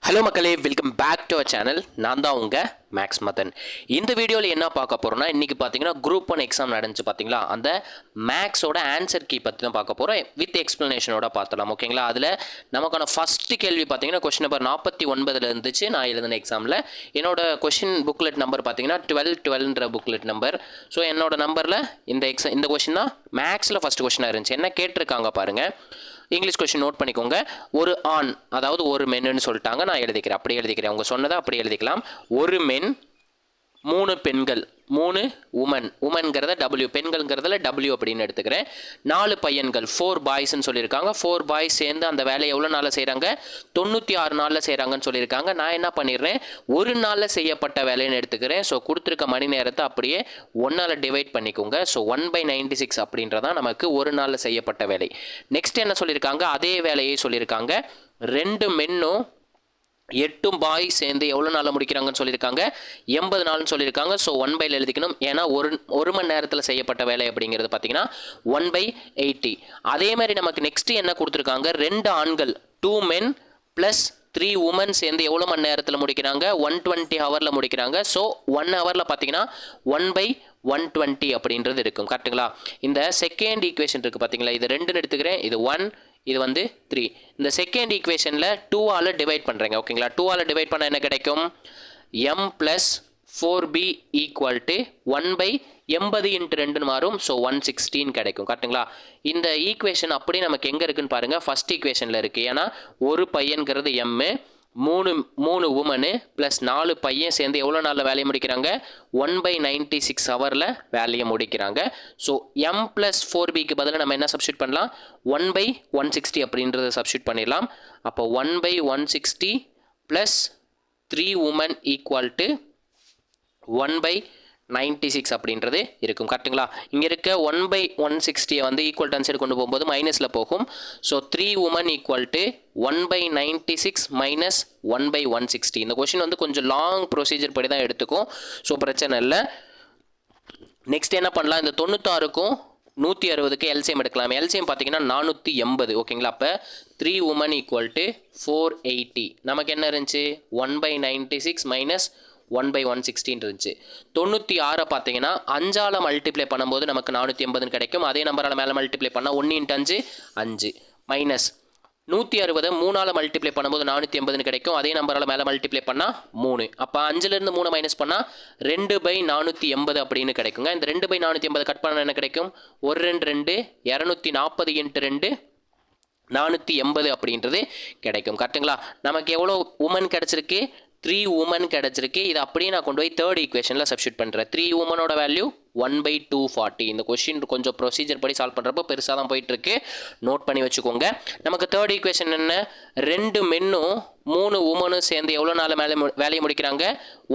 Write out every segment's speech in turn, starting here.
Hello மக்களே, welcome back to our channel. நான் தான் உங்கள் மேக்ஸ் மதன். இந்த வீடியோவில் என்ன பார்க்க போகிறோம்னா, இன்றைக்கி பார்த்தீங்கன்னா குரூப் 1 எக்ஸாம் நடந்துச்சு பார்த்தீங்களா, அந்த மேக்ஸோட ஆன்சர் கீ பற்றி தான் பார்க்க போகிறோம். வித் எக்ஸ்ப்ளனேஷனோட பார்த்தலாம், ஓகேங்களா. அதில் நமக்கான ஃபஸ்ட்டு கேள்வி பார்த்தீங்கன்னா கொஸ்டின் நம்பர் 49 இருந்துச்சு. நான் எழுதின எக்ஸாமில் என்னோட கொஸ்டின் புக்லெட் நம்பர் பார்த்தீங்கன்னா 12 புக்லெட் நம்பர். ஸோ என்னோட நம்பரில் இந்த கொஸ்டின் தான் மேக்ஸில் ஃபஸ்ட்டு கொஸ்டினாக இருந்துச்சு. என்ன கேட்டிருக்காங்க பாருங்கள். இங்கிலீஷ் கொஸ்டின் நோட் பண்ணிக்கோங்க. ஒரு ஆண், அதாவது ஒரு மென்னு சொல்லிட்டாங்க. நான் எழுதிக்கிறேன், அப்படியே எழுதிக்கிறேன். அவங்க சொன்னதை அப்படியே எழுதிக்கலாம். ஒரு மென், 3 பெண்கள், 3 உமன்கிறத டபிள்யூ, பெண்கள்ங்கிறதுல டபிள்யூ அப்படின்னு எடுத்துக்கிறேன். 4 பையன்கள், 4 பாய்ஸ்ன்னு சொல்லியிருக்காங்க. 4 பாய்ஸ் சேர்ந்து அந்த வேலையை எவ்வளோ நாளில் செய்கிறாங்க? 96 நாளில் செய்கிறாங்கன்னு சொல்லியிருக்காங்க. நான் என்ன பண்ணிடுறேன், ஒரு நாளில் செய்யப்பட்ட வேலைன்னு எடுத்துக்கிறேன். ஸோ கொடுத்துருக்க மணி நேரத்தை அப்படியே 1ஆல் டிவைட் பண்ணிக்கோங்க. ஸோ 1/96 அப்படின்றதான் நமக்கு ஒரு நாளில் செய்யப்பட்ட வேலை. நெக்ஸ்ட் என்ன சொல்லியிருக்காங்க, அதே வேலையை சொல்லியிருக்காங்க. 2 மென்னும் 8 பாய் சேர்ந்து எவ்வளோ நாளில் முடிக்கிறாங்கன்னு சொல்லியிருக்காங்க? 80 நாள்னு சொல்லியிருக்காங்க. ஸோ 1/ல் எழுதிக்கணும். ஏன்னா ஒரு மணி நேரத்தில் செய்யப்பட்ட வேலை அப்படிங்கிறது பார்த்தீங்கன்னா 1/80. அதே மாதிரி நமக்கு நெக்ஸ்ட் என்ன கொடுத்துருக்காங்க, 2 ஆண்கள் 2 மென் ப்ளஸ் 3 உமன் சேர்ந்து எவ்வளோ மணி நேரத்தில் முடிக்கிறாங்க? 120 ஹவரில் முடிக்கிறாங்க. ஸோ 1 ஹவரில் பார்த்தீங்கன்னா 1/120 அப்படின்றது இருக்கும். கரெக்டுங்களா? இந்த செகண்ட் ஈக்குவேஷன் இருக்குது பார்த்தீங்களா, இது 2ன்னு எடுத்துக்கிறேன். இது 1, இது 3. இந்த செகண்ட் ஈக்குவேஷனில் 2ஆல் டிவைட் பண்ணுறேங்க, ஓகேங்களா. 2ஆல் டிவைட் பண்ணால் என்ன கிடைக்கும்? m + 4b = 1/80 × 2ன்னு மாறும். ஸோ 116 கிடைக்கும். கரெக்டுங்களா? இந்த ஈக்குவேஷன் அப்படி நமக்கு எங்கே இருக்குன்னு பாருங்கள். ஃபஸ்ட் ஈக்குவேஷனில் இருக்குது. ஏன்னா ஒரு பையன்கிறது m, 3 உமனு ப்ளஸ் 4 பையன் சேர்ந்து எவ்வளோ நாளில் வேலையை முடிக்கிறாங்க? 1/96 ஹவரில் வேலையை முடிக்கிறாங்க. ஸோ m + 4bக்கு பதிலாக நம்ம என்ன சப்ஸ்டியூட் பண்ணலாம்? 1/160 அப்படின்றத சப்ஸ்டியூட் பண்ணிடலாம். அப்போ 1/160 ப்ளஸ் 3 உமன் = 1/96 அப்படின்றது இருக்கும். கரெக்டுங்களா? இங்கே இருக்க 1/160 வந்து ஈக்குவல் டு சைடு கொண்டு போகும்போது மைனஸில் போகும். So 3 women = 1/96 minus 1/160. இந்த கொஷின் வந்து கொஞ்சம் லாங் ப்ரொசீஜர் படி தான் எடுத்துக்கும். ஸோ பிரச்சனை இல்லை. நெக்ஸ்ட் என்ன பண்ணலாம், இந்த 96க்கும் 160க்கு எல்சிஎம் எடுக்கலாம். எல்சிஎம் பார்த்தீங்கன்னா 480, ஓகேங்களா. அப்போ 3 உமன் = 480. நமக்கு என்ன இருந்துச்சு? 1/96 மைனஸ் 1/160 இருந்துச்சு. 96 பார்த்தீங்கன்னா 5ஆல் மல்டிப்ளை பண்ணும்போது நமக்கு 480 கிடைக்கும். அதே நம்பரால் மேலே மல்டிப்ளை பண்ணால் 1 × 5 5 மைனஸ் 160 3ஆல் மல்டிப்ளை பண்ணும்போது 480 கிடைக்கும். அதே நம்பரால் மேலே மல்டிப்ளை பண்ணால் 3. அப்போ 5லேருந்து 3 மைனஸ் பண்ணால் 2/480 அப்படின்னு கிடைக்குங்க. இந்த 2/480 கட் பண்ணால் என்ன கிடைக்கும்? 1 2 2 240 × 2 480 அப்படின்றது கிடைக்கும். கரெக்டுங்களா? நமக்கு எவ்வளோ உமன் கிடச்சிருக்கு? 3 உமன் கிடச்சிருக்கு. இது அப்படியே நான் கொண்டு போய் தேர்ட் ஈக்குவேஷனில் சப்ஸ்டியூட் பண்ணுறேன். 3 உமனோட வேல்யூ 1/240. இந்த கொஸ்டின் கொஞ்சம் ப்ரொசீஜர் படி சால்வ் பண்ணுறப்போ பெருசாக தான் போயிட்டுருக்கு, நோட் பண்ணி வச்சுக்கோங்க. நமக்கு தேர்ட் ஈக்குவேஷன் என்ன? 2 மென்னும் 3 உமனும் சேர்ந்து எவ்வளோ நாள் வேலையை முடிக்கிறாங்க?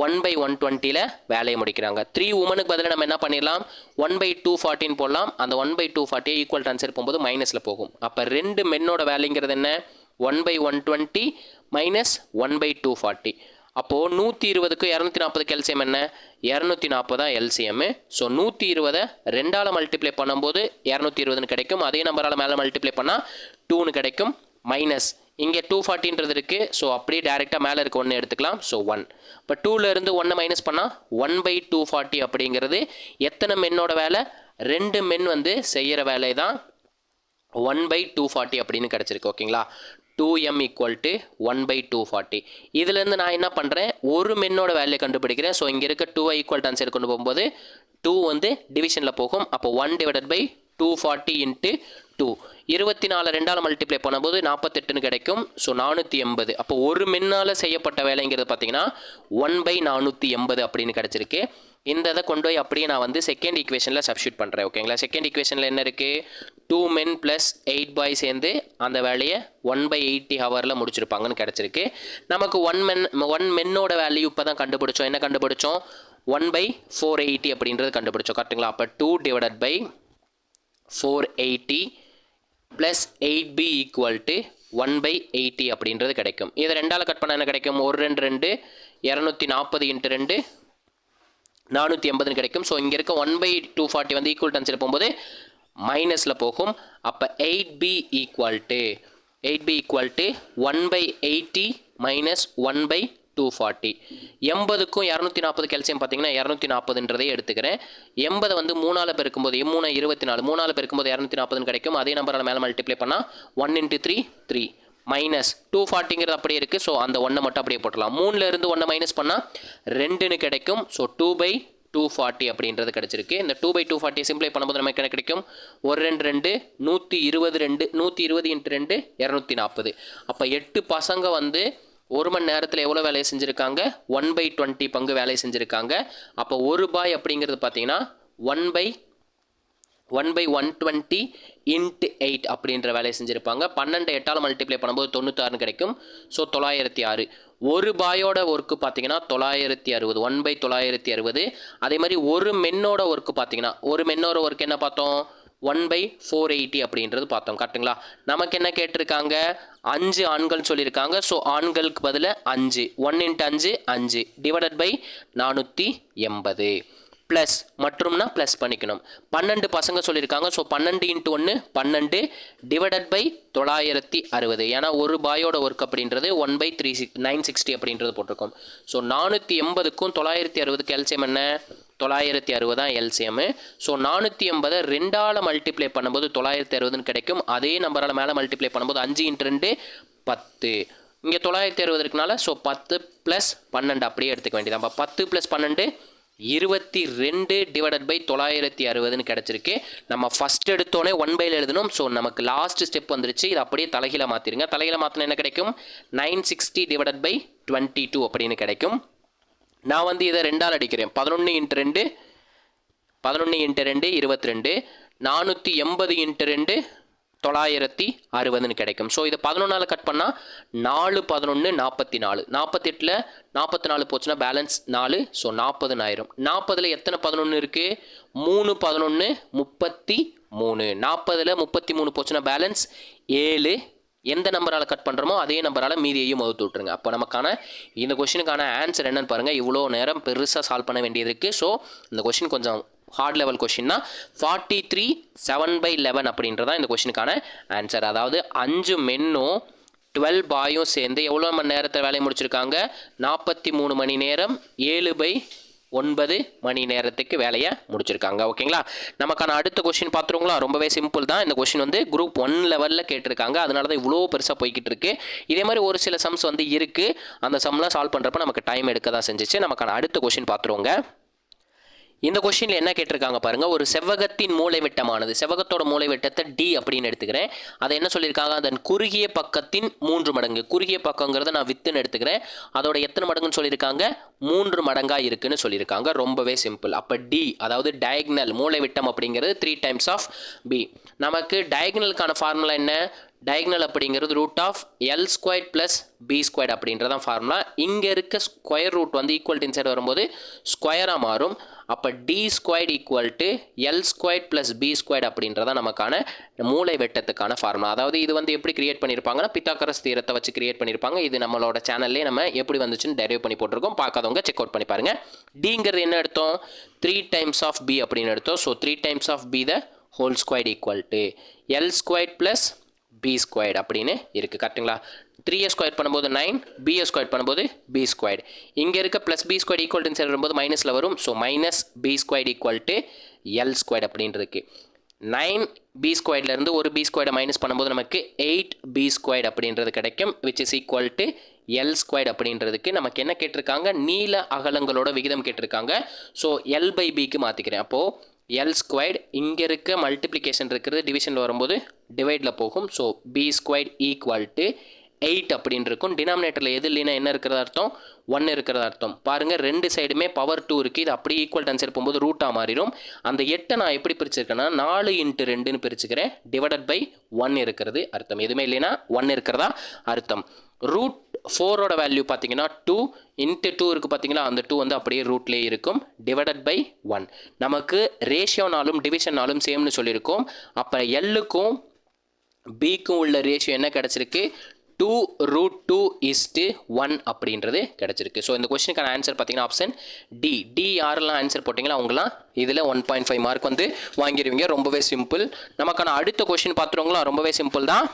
1/120 வேலையை முடிக்கிறாங்க. 3 உமனுக்கு பதிலாக நம்ம என்ன பண்ணிடலாம்? 1/240 போடலாம். அந்த 1/240 ஈக்குவல் டு ஆன்சர் போகும்போது மைனஸில் போகும். அப்போ 2 மென்னோட வேலைங்கிறது என்ன? 1/120 மைனஸ் 1/240. அப்போது 120க்கு 240க்கு எல்சிஎம் என்ன? 240 தான் எல்சிஎம். ஸோ 120 2ஆல் மல்டிப்ளை பண்ணும்போது 220ன்னு கிடைக்கும். அதே நம்பரால் மேலே மல்டிப்ளை பண்ணால் 2ன்னு கிடைக்கும். மைனஸ் இங்கே 240ன்றது இருக்குது. ஸோ அப்படியே டேரெக்டாக மேலே இருக்க 1 எடுத்துக்கலாம். ஸோ 1. இப்போ 2லேருந்து 1 மைனஸ் பண்ணால் 1/240 அப்படிங்கிறது எத்தனை மென்னோட வேலை? 2 மென் வந்து செய்கிற வேலை தான் 1/240 அப்படின்னு கிடச்சிருக்கு, ஓகேங்களா. 2m = 1/240. இதுலேருந்து நான் என்ன பண்ணுறேன், ஒரு மென்னோட வேல்யூ கண்டுபிடிக்கிறேன். ஸோ இங்கே இருக்க 2 ஈக்குவல் டு ஆன்சர் கொண்டு போகும்போது 2 வந்து டிவிஷனில் போகும். அப்போ 1/240 × 2. 24 2ஆல் மல்டிப்ளை பண்ணும்போது 48ன்னு கிடைக்கும். ஸோ 480. அப்போ ஒரு மென்னால் செய்யப்பட்ட வேலைங்கிறது பார்த்தீங்கன்னா 1/480 அப்படின்னு கிடச்சிருக்கு. இந்த இதை கொண்டு போய் அப்படியே நான் வந்து செகண்ட் ஈக்குவேஷனில் சப்ஸ்டியூட் பண்ணுறேன், ஓகேங்களா. செகண்ட் ஈக்குவேஷனில் என்ன இருக்குது? 2 மென் ப்ளஸ் 8 பாய் சேர்ந்து அந்த வேலையை 1/80 ஹவரில் முடிச்சிருப்பாங்கன்னு கிடச்சிருக்கு. நமக்கு 1 மென்னோட வேல்யூ இப்போ தான் கண்டுபிடிச்சோம். என்ன கண்டுபிடிச்சோம்? 1/480 அப்படின்றது கண்டுபிடிச்சோம். கரெக்டுங்களா? அப்போ 2/480 ப்ளஸ் 8b = 1/80 அப்படின்றது கிடைக்கும். இதை 2ஆல் கட் பண்ணால் என்ன கிடைக்கும்? 1 2 2 240 × 2 480 கிடைக்கும். ஸோ இங்கே இருக்க 1/240 வந்து ஈக்குவல் டு ஆன்சர் போகும்போது மைனஸில் போகும். அப்போ 8b = 8b equal to 1/80 minus 1/240. 80க்கும் 240 எல்சியம் பார்த்தீங்கன்னா 240ன்றதை எடுத்துக்கிறேன். 80 வந்து 3ஆல் பெருக்கும்போது M3 24, 3ஆல் பெருக்கும்போது 240 கிடைக்கும். அதே நம்பரால் மேலே மல்டிப்ளை பண்ணால் 1 × 3 3 மைனஸ் 240ங்கிறது அப்படியே இருக்குது. ஸோ அந்த 1 மட்டும் அப்படியே போட்டலாம். 3ல் இருந்து 1 மைனஸ் பண்ணால் 2ன்னு கிடைக்கும். ஸோ 2/240 அப்படின்றது கிடச்சிருக்கு. இந்த 2/240 சிம்பிளை பண்ணும்போது நமக்கு என்ன கிடைக்கும்? 1 2 120 120 × 2 240. அப்போ 8 பசங்க வந்து ஒரு மணி நேரத்தில் எவ்வளோ வேலையை செஞ்சுருக்காங்க? 1/20 பங்கு வேலையை செஞ்சுருக்காங்க. அப்போ ஒரு பாய் அப்படிங்கிறது பார்த்தீங்கன்னா 1/120 × 8 அப்படின்ற வேலையை செஞ்சுருப்பாங்க. 12 8ஆல் மல்டிப்ளை பண்ணும்போது 96 கிடைக்கும். ஸோ 906. ஒரு பாயோட ஒர்க்கு பார்த்தீங்கன்னா 960, 1/960. அதே மாதிரி ஒரு மென்னோட ஒர்க்கு பார்த்தீங்கன்னா ஒரு மென்னோட ஒர்க் என்ன பார்த்தோம்? 1/480 அப்படின்றது பார்த்தோம். கரெக்டுங்களா? நமக்கு என்ன கேட்டிருக்காங்க? 5 ஆண்கள் சொல்லியிருக்காங்க. ஸோ ஆண்களுக்கு பதில் 5, 1 × 5 5 டிவைடட் பை 480 ப்ளஸ் மற்றும்னா ப்ளஸ் பண்ணிக்கணும். 12 பசங்க சொல்லியிருக்காங்க. So 12 × 1 12 divided by 960. ஏன்னா ஒரு பாயோட ஒர்க் அப்படின்றது 1/960 அப்படின்றது போட்டிருக்கோம். ஸோ 480க்கும் 960க்கு எல்சியம் என்ன? 960 தான் எல்சிஎம்மு. ஸோ 480 2ஆல் மல்டிப்ளை பண்ணும்போது 960ன்னு கிடைக்கும். அதே நம்பரால் மேலே மல்டிப்ளை பண்ணும்போது 5 × 2 10. இங்கே 960 இருக்கனால ஸோ 10 + 12 அப்படியே எடுத்துக்க வேண்டியதான். அப்போ 10 + 12 22 டிவைடட் பை 960ன்னு கிடச்சிருக்கு. நம்ம ஃபஸ்ட் எடுத்தோடனே 1/ல் எழுதணும். ஸோ நமக்கு லாஸ்ட் ஸ்டெப் வந்துருச்சு. இது அப்படியே தலைகீழ மாற்றிடுங்க. தலைகீழ மாற்றினா என்ன கிடைக்கும்? 960 டிவைடட் பை 22 அப்படின்னு கிடைக்கும். நான் வந்து இதை 2ஆல் அடிக்கிறேன். 11 × 2 22 480 × 2 960ன்னு கிடைக்கும். ஸோ இதை 11ஆல் கட் பண்ணால் 4 11 44. 48ல் 44 போச்சுன்னா பேலன்ஸ் 4. ஸோ 40 ஆயிரும். 40ல் எத்தனை 11 இருக்குது? 3 11 33. 40ல் 33 போச்சுன்னா பேலன்ஸ் 7. எந்த நம்பரால் கட் பண்ணுறோமோ அதே நம்பரால் மீதியையும் வகுத்து விட்ருங்க. அப்போ நமக்கான இந்த கொஷினுக்கான ஆன்சர் என்னன்னு பாருங்கள். இவ்வளோ நேரம் பெருசாக சால்வ் பண்ண வேண்டியது இருக்குது. ஸோ இந்த கொஷின் கொஞ்சம் ஹார்ட் லெவல் கொஷின்னா 43 7/11 அப்படின்றதான் இந்த கொஷினுக்கான ஆன்சர். அதாவது 5 மென்னும் 12 பாயும் சேர்ந்து எவ்வளோ மணி நேரத்தை வேலையை முடிச்சிருக்காங்க? 43 மணி நேரம் 7/9 மணி நேரத்துக்கு வேலையை முடிச்சிருக்காங்க. ஓகேங்களா? நமக்கான அடுத்த கொஷின் பார்த்துருங்களா? ரொம்பவே சிம்பிள் தான். இந்த கொஷின் வந்து குரூப் 1 லெவலில் கேட்டிருக்காங்க. அதனால தான் இவ்வளோ பெருசாக போய்கிட்டு இருக்கு. இதே மாதிரி ஒரு சில சம்ஸ் வந்து இருக்குது. அந்த சம்லாம் சால்வ் பண்ணுறப்ப நமக்கு டைம் எடுக்க தான் செஞ்சிச்சு. நமக்கான அடுத்த கொஷின் பார்த்துருவோங்க. இந்த கொஸ்டினில் என்ன கேட்டிருக்காங்க பாருங்கள். ஒரு செவ்வகத்தின் மூலைவிட்டமானது, செவ்வகத்தோட மூலைவிட்டத்தை D அப்படின்னு எடுத்துக்கிறேன். அதை என்ன சொல்லியிருக்காங்க? அதன் குறுகிய பக்கத்தின் 3 மடங்கு. குறுகிய பக்கங்கிறத நான் வித்துன்னு எடுத்துக்கிறேன். அதோட எத்தனை மடங்குன்னு சொல்லியிருக்காங்க? 3 மடங்காக இருக்குன்னு சொல்லியிருக்காங்க. ரொம்பவே சிம்பிள். அப்போ D அதாவது டயக்னல் மூலைவிட்டம் அப்படிங்கிறது 3 டைம்ஸ் ஆஃப் B. நமக்கு டயக்னலுக்கான ஃபார்முலா என்ன? டயக்னல் அப்படிங்கிறது √L² + B² அப்படின்றதான் ஃபார்முலா. இங்கே இருக்க ஸ்கொயர் ரூட் வந்து ஈக்குவல் இன்சைட் வரும்போது ஸ்கொயராக மாறும். அப்போ D² = L² + B² அப்படின்றதான் நமக்கான மூளை வெட்டத்துக்கான ஃபார்முலா. அதாவது இது வந்து எப்படி கிரியேட் பண்ணியிருப்பாங்கன்னா பித்தாகரஸ் தியரத்தை வச்சு கிரியேட் பண்ணியிருப்பாங்க. இது நம்மளோட சேனல்லே நம்ம எப்படி வந்துச்சுன்னு டெரைவ் பண்ணி போட்டிருக்கோம். பார்க்காதவங்க செக் அவுட் பண்ணி பாருங்கள். Dங்கிறது என்ன எடுத்தோம்? 3 டைம்ஸ் ஆஃப் B அப்படின்னு எடுத்தோம். So 3 times of B the whole square equal to L² + B² அப்படின்னு இருக்குது. கரெக்டுங்களா? 3a² பண்ணும்போது 9, b² பண்ணும்போது b². இங்கே இருக்க ப்ளஸ் b² ஈக்குவல் டு வரும்போது மைனஸில் வரும். ஸோ -b² = L² அப்படின்னு இருக்குது. 9b²லேருந்து ஒரு b² மைனஸ் பண்ணும்போது நமக்கு 8b² அப்படின்றது கிடைக்கும். Which is equal to L² அப்படின்றதுக்கு நமக்கு என்ன கேட்டிருக்காங்க? நீள அகலங்களோட விகிதம் கேட்டிருக்காங்க. ஸோ L/Bக்கு மாற்றிக்கிறேன். அப்போது L² இங்கே இருக்க மல்டிப்ளிகேஷன் இருக்கிறது டிவிஷனில் வரும்போது டிவைடில் போகும். ஸோ b² = 8 அப்படின்னு இருக்கும். டினாமினேட்டரில் எது இல்லைன்னா என்ன இருக்கிறது அர்த்தம்? 1 இருக்கிறது அர்த்தம். பாருங்கள், ரெண்டு சைடுமே பவர் 2 இருக்குது. இது அப்படியே ஈக்குவல் டான்சர் போகும்போது ரூட்டாக மாறிடும். அந்த 8 நான் எப்படி பிரிச்சிருக்கேன்னா 4 × 2ன்னு பிரிச்சுக்கிறேன். டிவைடட் பை 1 இருக்கிறது அர்த்தம். எதுவுமே இல்லைன்னா 1 இருக்கிறதா அர்த்தம். √4ஓட வேல்யூ பார்த்தீங்கன்னா 2 × 2 இருக்குது பார்த்தீங்களா? அந்த 2 வந்து அப்படியே ரூட்லேயே இருக்கும். Divided by 1. நமக்கு ரேஷியோனாலும் டிவிஷனாலும் சேம்னு சொல்லியிருக்கோம். அப்போ Lக்கும் Bக்கும் உள்ள ரேஷியோ என்ன கிடச்சிருக்கு? 2√2:1 அப்படின்றது கிடச்சிருக்கு. ஸோ இந்த கொஸ்டினுக்கான ஆன்சர் பார்த்தீங்கன்னா ஆப்ஷன் D யாரெல்லாம் ஆன்சர் போட்டிங்களா அவங்களாம் இதில் 1.5 மார்க் வந்து வாங்கிடுவீங்க. ரொம்பவே சிம்பிள். நமக்கான அடுத்த கொஸ்டின் பார்த்துருவோங்களா? ரொம்பவே சிம்பிள் தான்.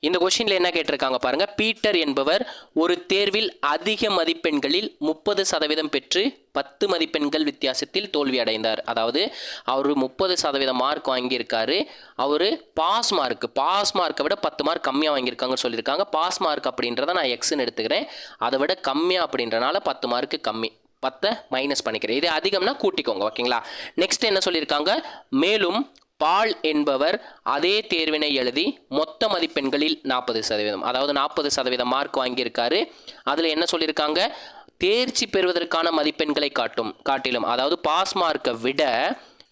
இந்த கொஸ்டின்ல என்ன கேட்டிருக்காங்க பாருங்க. பீட்டர் என்பவர் ஒரு தேர்வில் அதிக மதிப்பெண்களில் 30% பெற்று 10 மதிப்பெண்கள் வித்தியாசத்தில் தோல்வி அடைந்தார். அதாவது அவர் 30% மார்க் வாங்கியிருக்காரு. அவர் பாஸ் மார்க்கை விட 10 மார்க் கம்மியாக வாங்கியிருக்காங்கன்னு சொல்லியிருக்காங்க. பாஸ் மார்க் அப்படின்றத நான் எக்ஸ்ன்னு எடுத்துக்கிறேன். அதை விட கம்மியாக அப்படின்றனால 10 மார்க்கு கம்மி, 10 மைனஸ் பண்ணிக்கிறேன். இது அதிகம்னா கூட்டிக்கோங்க. ஓகேங்களா. நெக்ஸ்ட் என்ன சொல்லியிருக்காங்க, மேலும் பால் என்பவர் அதே தேர்வினை எழுதி மொத்த மதிப்பெண்களில் 40%, அதாவது 40% மார்க் வாங்கியிருக்காரு. அதில் என்ன சொல்லியிருக்காங்க, தேர்ச்சி பெறுவதற்கான மதிப்பெண்களை காட்டிலும் அதாவது பாஸ் மார்க்கை விட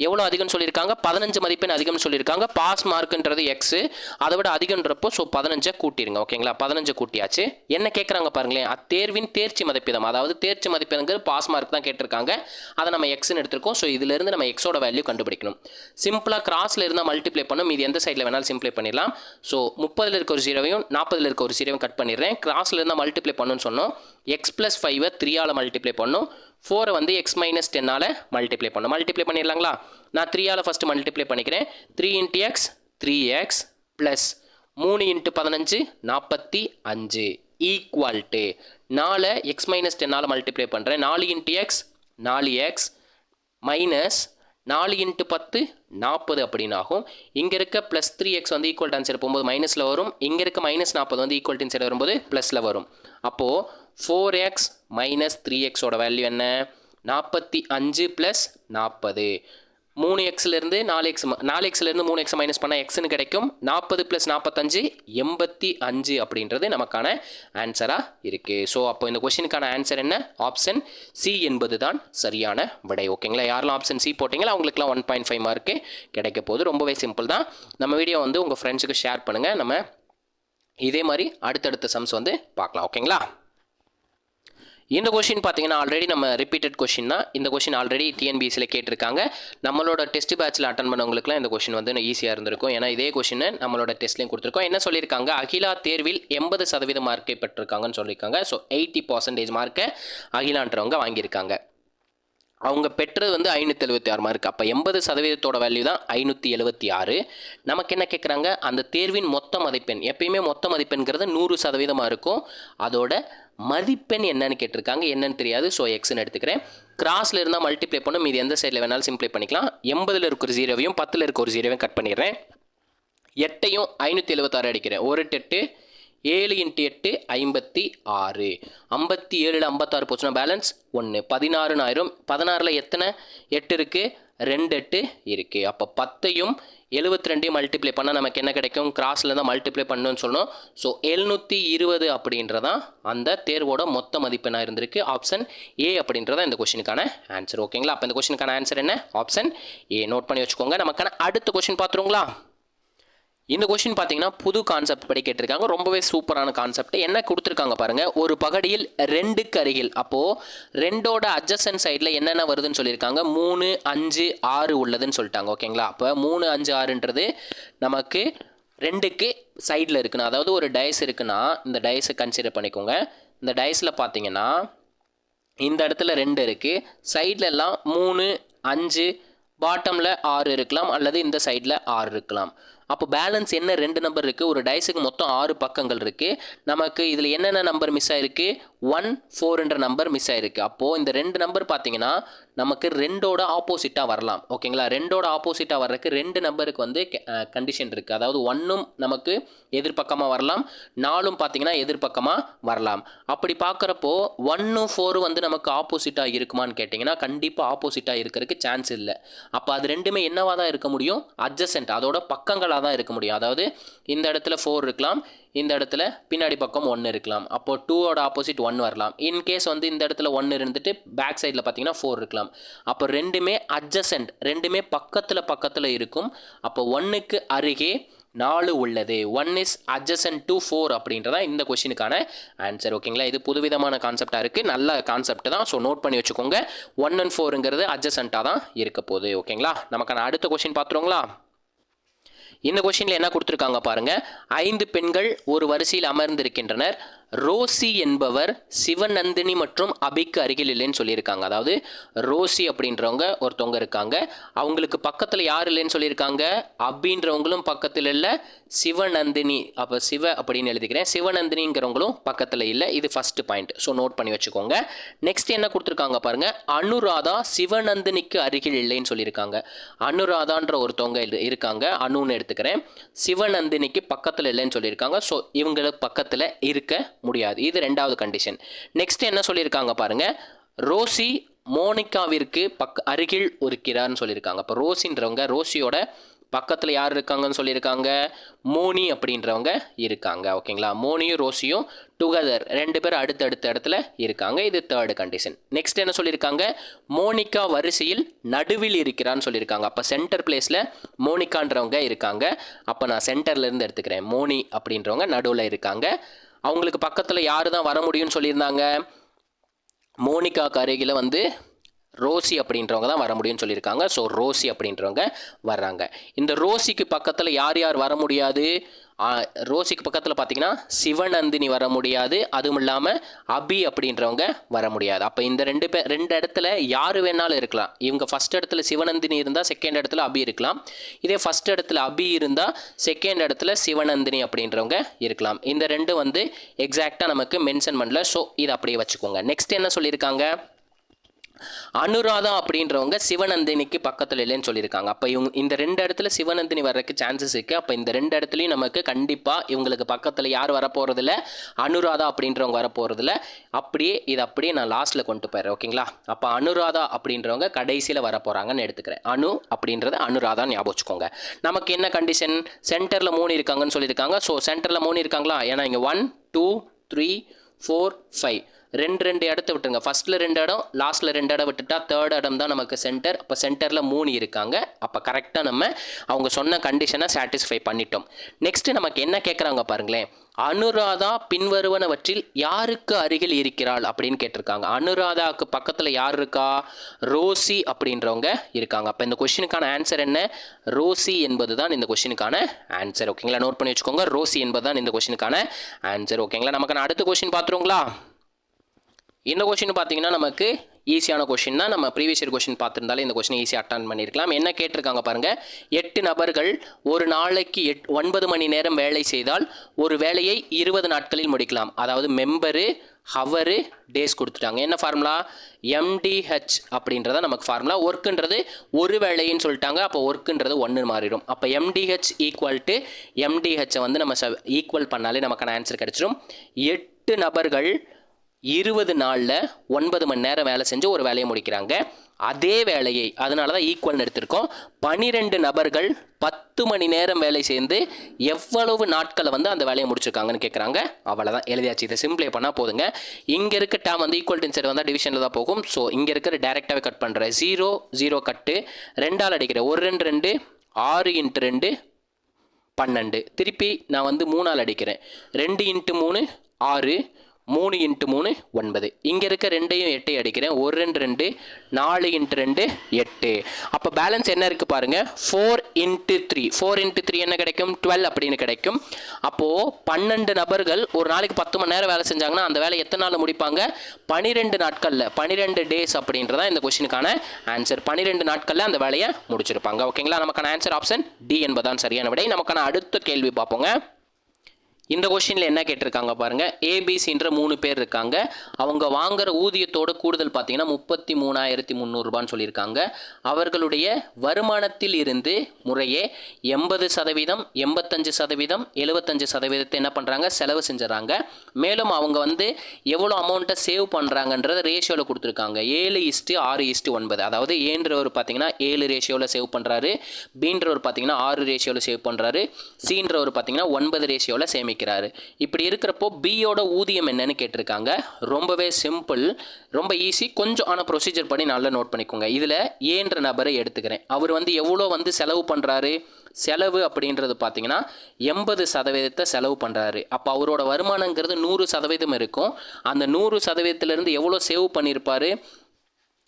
எவ்வளோ அதிகம்னு சொல்லியிருக்காங்க, 15 மதிப்பெண் அதிகம்னு சொல்லியிருக்காங்க. பாஸ் மார்க்குன்றது எக்ஸு, அதை விட அதிகன்றப்போ ஸோ 15 கூட்டிடுங்க. ஓகேங்களா. 15 கூட்டியாச்சு. என்ன கேட்குறாங்க பாருங்களேன், அத்தேர்வின் தேர்ச்சி மதிப்பீதம், அதாவது தேர்ச்சி மதிப்பெண்கள் பாஸ் மார்க் தான் கேட்டிருக்காங்க. அதை நம்ம எக்ஸ்ன்னு எடுத்திருக்கோம். ஸோ இதிலிருந்து நம்ம எக்ஸோட வேல்யூ கண்டுபிடிக்கணும். சிம்பிளாக கிராஸில் இருந்தால் மல்டிப்ளை பண்ணும், இது எந்த சைடில் வேணாலும் சிம்பிளை பண்ணிடலாம். ஸோ 30ல் இருக்க ஒரு 0வையும் 40ல் இருக்க ஒரு 0வையும் கட் பண்ணிடுறேன். கிராஸில் இருந்தால் மல்டிப்ளை பண்ணுன்னு சொன்னோம். எக்ஸ் ப்ளஸ் 5 3ஆல் மல்டிப்ளை பண்ணும். 4 வந்து x மைனஸ் 10ஆல் மல்டிப்ளை பண்ணும். மல்டிப்ளை பண்ணிடலாங்களா. நான் 3ஆல் ஃபஸ்ட்டு மல்டிப்ளை பண்ணிக்கிறேன். 3 × x 3x plus 3 × 15 45 equal to 4 x minus 10ஆல் மல்டிப்ளை பண்ணுறேன். 4 × x 4x மைனஸ் 4 × 10 40 அப்படின்னு ஆகும். இங்கே இருக்க ப்ளஸ் 3x வந்து ஈக்குவல் டு ஆன்சர் போகும்போது மைனஸில் வரும். இங்கே இருக்க மைனஸ் 40 வந்து ஈக்குவல் டு ஆன்சர் வரும்போது ப்ளஸில் வரும். அப்போது 4x மைனஸ் 3xோட வேல்யூ என்ன, 45 ப்ளஸ் 40. 3xலேருந்து 4xலேருந்து 3x மைனஸ் பண்ணால் எக்ஸ்ன்னு கிடைக்கும். 40 ப்ளஸ் 45 85 அப்படின்றது நமக்கான ஆன்சராக இருக்குது. ஸோ அப்போ இந்த கொஸ்டினுக்கான ஆன்சர் என்ன, ஆப்ஷன் சி என்பது தான் சரியான விடை. ஓகேங்களா. யாரெல்லாம் ஆப்ஷன் சி போட்டிங்களோ அவங்களுக்குலாம் 1.5 மார்க்கு கிடைக்க போகுது. ரொம்பவே சிம்பிள் தான். நம்ம வீடியோ வந்து உங்கள் ஃப்ரெண்ட்ஸுக்கு ஷேர் பண்ணுங்கள். நம்ம இதே மாதிரி அடுத்தடுத்த சம்ஸ் வந்து பார்க்கலாம். ஓகேங்களா. இந்த கொஷின் பார்த்தீங்கன்னா ஆல்ரெடி நம்ம ரிப்பீட்டட் கொஷின் தான். இந்த கொஷின் ஆல்ரெடி டிஎன்பிஎஸ்சியில் கேட்டிருக்காங்க. நம்மளோட டெஸ்ட் பேட்சில் அட்டன் பண்ணவங்களுக்குலாம் இந்த கொஷின் வந்து ஈஸியாக இருந்திருக்கும். ஏன்னா இதே கொஷினை நம்மளோட டெஸ்ட்லையும் கொடுத்துருக்கோம். என்ன சொல்லியிருக்காங்க, அகிலா தேர்வில் 80% மார்க்கை பெற்றிருக்காங்கன்னு சொல்லியிருக்காங்க. ஸோ 80% மார்க்கை அகிலான்றவங்க வாங்கியிருக்காங்க. அவங்க பெற்றது வந்து 576 மார்க். அப்போ 80%ஓட வேல்யூ தான் 576. நமக்கு என்ன கேட்குறாங்க, அந்த தேர்வின் மொத்த மதிப்பெண், எப்பயுமே மொத்த மதிப்பெண்கிறது 100% இருக்கும். அதோட மதிப்பெண் என்னன்னு கேட்டிருக்காங்க. என்னன்னு தெரியாது. ஸோ எக்ஸ்ன்னு எடுத்துக்கிறேன். கிராஸில் இருந்தால் மல்டிப்ளை பண்ணும், மீது எந்த சைடில் வேணாலும் சிம்பிளை பண்ணிக்கலாம். 80ல் இருக்கிற 0வையும் 10ல் இருக்க ஒரு 0வையும் கட் பண்ணிடுறேன். 8ஐயும் 576 அடிக்கிறேன். 1 8 7 × 8 56. 57ல் 56 போச்சுன்னா பேலன்ஸ் 1. 16 ஆயிரும். 16ல் எத்தனை 8 இருக்குது, 2 8 இருக்குது. அப்போ 10ஐயும் 72ஐயும் மல்டிப்ளை பண்ணால் நமக்கு என்ன கிடைக்கும், கிராஸில் தான் மல்டிப்ளை பண்ணணும்னு சொல்லணும். ஸோ 720 அப்படின்றதான் அந்த தேர்வோட மொத்த மதிப்பெண்ணாக இருந்திருக்கு. ஆப்ஷன் ஏ அப்படின்றதான் இந்த கொஸ்டினுக்கான ஆன்சர். ஓகேங்களா. அப்போ இந்த கொஸ்டினுக்கான ஆன்சர் என்ன, ஆப்ஷன் ஏ. நோட் பண்ணி வச்சுக்கோங்க. நமக்கான அடுத்த கொஸ்டின் பார்த்துருங்களா. இந்த கொஸ்டின் பார்த்தீங்கன்னா புது கான்செப்ட் படி கேட்டிருக்காங்க. ரொம்பவே சூப்பரான கான்செப்ட். என்ன கொடுத்துருக்காங்க பாருங்கள், ஒரு பகடியில் 2க்கு அருகில், அப்போது 2ஓட அட்ஜசன்ட் சைடில் என்னென்ன வருதுன்னு சொல்லியிருக்காங்க, 3 5 6 உள்ளதுன்னு சொல்லிட்டாங்க. ஓகேங்களா. அப்போ 3 5 6ன்றது நமக்கு 2க்கு சைடில் இருக்குன்னா, அதாவது ஒரு டைஸ் இருக்குன்னா இந்த டைஸை கன்சிடர் பண்ணிக்கோங்க. இந்த டைஸில் பார்த்தீங்கன்னா இந்த இடத்துல 2 இருக்குது, சைடில் எல்லாம் 3 5, பாட்டமில் 6 இருக்கலாம், அல்லது இந்த சைடில் 6 இருக்கலாம். அப்போ பேலன்ஸ் என்ன, 2 நம்பர் இருக்குது. ஒரு டைஸுக்கு மொத்தம் 6 பக்கங்கள் இருக்குது. நமக்கு இதில் என்னென்ன நம்பர் மிஸ் ஆகிருக்கு, 1 4 நம்பர் மிஸ் ஆகிருக்கு. அப்போது இந்த 2 நம்பர் பார்த்தீங்கன்னா நமக்கு 2ஓட ஆப்போசிட்டாக வரலாம். ஓகேங்களா. 2ஓட ஆப்போசிட்டாக வர்றதுக்கு 2 நம்பருக்கு வந்து கண்டிஷன் இருக்குது. அதாவது 1ம் நமக்கு எதிர்பக்கமாக வரலாம், 4ம் பார்த்தீங்கன்னா எதிர்பக்கமாக வரலாம். அப்படி பார்க்குறப்போ 1ம் 4 வந்து நமக்கு ஆப்போசிட்டாக இருக்குமான்னு கேட்டிங்கன்னா கண்டிப்பாக ஆப்போசிட்டாக இருக்கிறதுக்கு சான்ஸ் இல்லை. அப்போ அது ரெண்டுமே என்னவாக தான் இருக்க முடியும், அட்ஜசன்ட், அதோட பக்கங்களாக தான் இருக்க முடியும். அதாவது இந்த இடத்துல 4 இருக்கலாம், இந்த இடத்துல பின்னாடி பக்கம் 1 இருக்கலாம். அப்போ 2ஓட ஆப்போசிட் 1 வரலாம். இன்கேஸ் வந்து இந்த இடத்துல 1 இருந்துட்டு பேக் சைடில் பார்த்தீங்கன்னா 4 இருக்கலாம். அப்போ ரெண்டுமே அட்ஜசன்ட், ரெண்டுமே பக்கத்தில் இருக்கும். அப்போ 1க்கு அருகே 4 உள்ளது. 1 இஸ் அட்ஜசன்ட் டு 4 அப்படின்றதா இந்த கொஸ்டினுக்கான ஆன்சர். ஓகேங்களா. இது புதுவிதமான கான்செப்டாக இருக்குது, நல்ல கான்செப்ட் தான். ஸோ நோட் பண்ணி வச்சுக்கோங்க. 1 and 4ங்கிறது அட்ஜசன்ட்டாக தான் இருக்க போகுது. ஓகேங்களா. நமக்கான அடுத்த கொஸ்டின் பார்த்துருங்களா. இந்த கொஸ்டினில் என்ன கொடுத்துருக்காங்க பாருங்கள், 5 பெண்கள் ஒரு வரிசையில் அமர்ந்திருக்கின்றனர். ரோசி என்பவர் சிவநந்தினி மற்றும் அபிக்கு அருகில் இல்லைன்னு சொல்லியிருக்காங்க. அதாவது ரோசி அப்படின்றவங்க ஒருத்தவங்க இருக்காங்க, அவங்களுக்கு பக்கத்தில் யார் இல்லைன்னு சொல்லியிருக்காங்க, அபின்றவங்களும் பக்கத்தில் இல்லை, சிவநந்தினி அப்போ சிவ அப்படின்னு எழுதிக்கிறேன், சிவநந்தினிங்கிறவங்களும் பக்கத்தில் இல்லை. இது ஃபர்ஸ்ட் பாயிண்ட். ஸோ நோட் பண்ணி வச்சுக்கோங்க. நெக்ஸ்ட் என்ன கொடுத்துருக்காங்க பாருங்க, அனுராதா சிவநந்தினிக்கு அருகில் இல்லைன்னு சொல்லியிருக்காங்க. அனுராதான்ற ஒருத்தவங்க இருக்காங்க, அனுன்னு எடுத்துக்கிறேன், சிவநந்தினிக்கு பக்கத்தில் இல்லைன்னு சொல்லியிருக்காங்க. ஸோ இவங்களுக்கு பக்கத்தில் இருக்க முடியாது. இது ரெண்டாவது கண்டிஷன். நெக்ஸ்ட் என்ன சொல்லியிருக்காங்க பாருங்க, ரோசி மோனிகாவிற்கு அருகில் இருக்கிறார்னு சொல்லியிருக்காங்க. அப்போ ரோசின்றவங்க, ரோசியோட பக்கத்தில் யார் இருக்காங்கன்னு சொல்லியிருக்காங்க, மோனி அப்படின்றவங்க இருக்காங்க. ஓகேங்களா, மோனியும் ரோசியும் டுகெதர், ரெண்டு பேரும் அடுத்தடுத்த இடத்துல இருக்காங்க. இது தேர்டு கண்டிஷன். நெக்ஸ்ட் என்ன சொல்லியிருக்காங்க, மோனிகா வரிசையில் நடுவில் இருக்கிறான்னு சொல்லியிருக்காங்க. அப்போ சென்டர் பிளேஸில் மோனிகான்றவங்க இருக்காங்க. அப்போ நான் சென்டர்லேருந்து எடுத்துக்கிறேன், மோனி அப்படின்றவங்க நடுவில் இருக்காங்க. அவங்களுக்கு பக்கத்தில் யார் தான் வர முடியும்னு சொல்லியிருந்தாங்க, மோனிகாக்கு அருகில் வந்து ரோசி அப்படின்றவங்க தான் வர முடியும்னு சொல்லியிருக்காங்க. ஸோ ரோசி அப்படின்றவங்க வர்றாங்க. இந்த ரோசிக்கு பக்கத்தில் யார் யார் வர முடியாது, ரோசிக்கு பக்கத்தில் பார்த்தீங்கன்னா சிவநந்தினி வர முடியாது, அதுவும் இல்லாமல் அபி அப்படின்றவங்க வர முடியாது. அப்போ இந்த ரெண்டு இடத்துல யார் வேணாலும் இருக்கலாம். இவங்க ஃபர்ஸ்ட் இடத்துல சிவநந்தினி இருந்தால் செகண்ட் இடத்துல அபி இருக்கலாம். இதே ஃபர்ஸ்ட் இடத்துல அபி இருந்தால் செகண்ட் இடத்துல சிவநந்தினி அப்படின்றவங்க இருக்கலாம். இந்த ரெண்டு வந்து எக்ஸாக்டாக நமக்கு மென்ஷன் பண்ணல. ஸோ இதை அப்படியே வச்சுக்கோங்க. நெக்ஸ்ட் என்ன சொல்லியிருக்காங்க, அனுராதா அப்படின்றவங்க சிவநந்தினிக்கு பக்கத்தில் இல்லைன்னு சொல்லியிருக்காங்க. அப்போ இவங்க இந்த ரெண்டு இடத்துல சிவநந்தினி வர்றதுக்கு சான்சஸ் இருக்குது. அப்போ இந்த ரெண்டு இடத்துலையும் நமக்கு கண்டிப்பாக இவங்களுக்கு பக்கத்தில் யார் வரப்போகிறதில்ல, அனுராதா அப்படின்றவங்க வரப்போகிறதில்ல. இதை அப்படியே நான் லாஸ்ட்டில் கொண்டு போயிடுறேன். ஓகேங்களா, அப்போ அனுராதா அப்படின்றவங்க கடைசியில் வரப்போகிறாங்கன்னு எடுத்துக்கிறேன். அனு அப்படின்றத அனுராதா ஞாபகம் வச்சுக்கோங்க. நமக்கு என்ன கண்டிஷன், சென்டரில் 3 இருக்காங்கன்னு சொல்லியிருக்காங்க. ஸோ சென்டரில் 3 இருக்காங்களா, ஏன்னா இங்கே 1 2 3 4 5 ரெண்டு இடத்த விட்டுருங்க. ஃபர்ஸ்ட்டில் 2 இடம், லாஸ்ட்டில் 2 இடம் விட்டுட்டா தேர்ட் இடம் தான் நமக்கு சென்டர். அப்போ சென்டரில் 3 இருக்காங்க. அப்போ கரெக்டாக நம்ம அவங்க சொன்ன கண்டிஷனை சாட்டிஸ்ஃபை பண்ணிட்டோம். நெக்ஸ்ட்டு நமக்கு என்ன கேட்குறாங்க பாருங்களேன், அனுராதா பின்வருவனவற்றில் யாருக்கு அருகில் இருக்கிறாள் அப்படின்னு கேட்டிருக்காங்க. அனுராதாவுக்கு பக்கத்தில் யார் இருக்கா, ரோசி அப்படின்றவங்க இருக்காங்க. அப்போ இந்த கொஸ்டினுக்கான ஆன்சர் என்ன, ரோசி என்பது தான் இந்த கொஸ்டினுக்கான ஆன்சர். ஓகேங்களா, நோட் பண்ணி வச்சுக்கோங்க, ரோசி என்பது தான் இந்த கொஸ்டினுக்கான ஆன்சர். ஓகேங்களா, நமக்கு அடுத்த கொஸ்டின் பார்த்துருங்களா. இந்த கொஸ்டின் பார்த்தீங்கன்னா நமக்கு ஈஸியான கொஸ்டின் தான். நம்ம ப்ரீவியஸ் இயர் கொஸ்டின் பார்த்துருந்தாலே இந்த கொஸ்டின் ஈஸியாக அட்டன் பண்ணியிருக்கலாம். என்ன கேட்டிருக்காங்க பாருங்கள், 8 நபர்கள் ஒரு நாளைக்கு 9 மணி நேரம் வேலை செய்தால் ஒரு வேலையை 20 நாட்களில் முடிக்கலாம். அதாவது மெம்பரு, ஹவரு, டேஸ் கொடுத்துட்டாங்க. என்ன ஃபார்முலா, MDH அப்படின்றத நமக்கு ஃபார்முலா. ஒர்க்குன்றது ஒரு வேலைன்னு சொல்லிட்டாங்க. அப்போ ஒர்க்குன்றது 1 மாறிடும். அப்போ MDH ஈக்குவல் டு MDHை வந்து நம்ம ஈக்குவல் பண்ணாலே நமக்கான ஆன்சர் கிடச்சிடும். 8 நபர்கள் 20 நாளில் 9 மணி நேரம் வேலை செஞ்சு ஒரு வேலையை முடிக்கிறாங்க. அதே வேலையை, அதனால தான் ஈக்குவல்னு எடுத்திருக்கோம், 12 நபர்கள் 10 மணி நேரம் வேலை செய்து எவ்வளவு நாட்களை வந்து அந்த வேலையை முடிச்சிருக்காங்கன்னு கேட்குறாங்க. அவ்வளோதான், எழுதியாச்சு. இதை சிம்பிளை பண்ணால் போதுங்க. இங்கே இருக்க டேம் வந்து ஈக்குவல் டு சைடு வந்தால் டிவிஷனில் தான் போகும். ஸோ இங்கே இருக்கிற டேரெக்டாகவே கட் பண்ணுறேன். 0 0 கட்டு, 2ஆல் அடிக்கிறேன், 1 2 2 6 × 2 12. திருப்பி நான் வந்து 3ஆல் அடிக்கிறேன், 2 × 3 6, 3 × 3 9. இங்கே இருக்க 2ஐயும் 8ஐயும் அடிக்கிறேன், 1 2 2 4 × 2 8. அப்போ பேலன்ஸ் என்ன இருக்குது பாருங்கள், 4 × 3. 4 × 3 என்ன கிடைக்கும், 12 அப்படின்னு கிடைக்கும். அப்போது 12 நபர்கள் ஒரு நாளைக்கு 10 மணி நேரம் வேலை செஞ்சாங்கன்னா அந்த வேலை எத்தனை நாள் முடிப்பாங்க, 12 நாட்களில், 12 டேஸ் அப்படின்றதான் இந்த கொஸ்டினுக்கான ஆன்சர். 12 நாட்களில் அந்த வேலையை முடிச்சிருப்பாங்க. ஓகேங்களா, நமக்கான ஆன்சர் ஆப்ஷன் டி என்பதான் சரியான விடை. நமக்கான அடுத்த கேள்வி பார்ப்போங்க. இந்த கொஸ்டினில் என்ன கேட்டிருக்காங்க பாருங்கள், ஏபிசின்ற 3 பேர் இருக்காங்க. அவங்க வாங்குகிற ஊதியத்தோட கூடுதல் பார்த்தீங்கன்னா 33,300 சொல்லியிருக்காங்க. அவர்களுடைய வருமானத்தில் இருந்து முறையே 80%, 85%, 75% என்ன பண்ணுறாங்க, செலவு செஞ்சுறாங்க. மேலும் அவங்க வந்து எவ்வளோ அமௌண்ட்டை சேவ் பண்ணுறாங்கன்றத ரேஷியோவில் கொடுத்துருக்காங்க. 7:6:9. அதாவது ஏன்றவர் பார்த்தீங்கன்னா 7 ரேஷியோவில் சேவ் பண்ணுறாரு, பீன்றவர் பார்த்தீங்கன்னா 6 ரேஷியோவில் சேவ் பண்ணுறாரு, சீன்றவர் பார்த்தீங்கன்னா 9 ரேஷியோவில் சேமிக்கிறாரு. இப்படி இருக்கிறப்போ பியோட ஊதியம் என்னன்னு கேட்டிருக்காங்க. ரொம்பவே சிம்பிள், ரொம்ப ஈஸி கொஞ்சம். ஆனால் ப்ரொசீஜர் படி நல்லா நோட் பண்ணிக்கோங்க. இதில் ஏன்ற நபரை எடுத்துக்கிறேன். அவர் வந்து எவ்வளோ வந்து செலவு பண்ணுறாரு, செலவு அப்படின்றது பார்த்தீங்கன்னா 80% செலவு பண்ணுறாரு. அப்போ அவரோட வருமானங்கிறது 100% இருக்கும். அந்த 100%லேருந்து எவ்வளோ சேவ் பண்ணியிருப்பார்,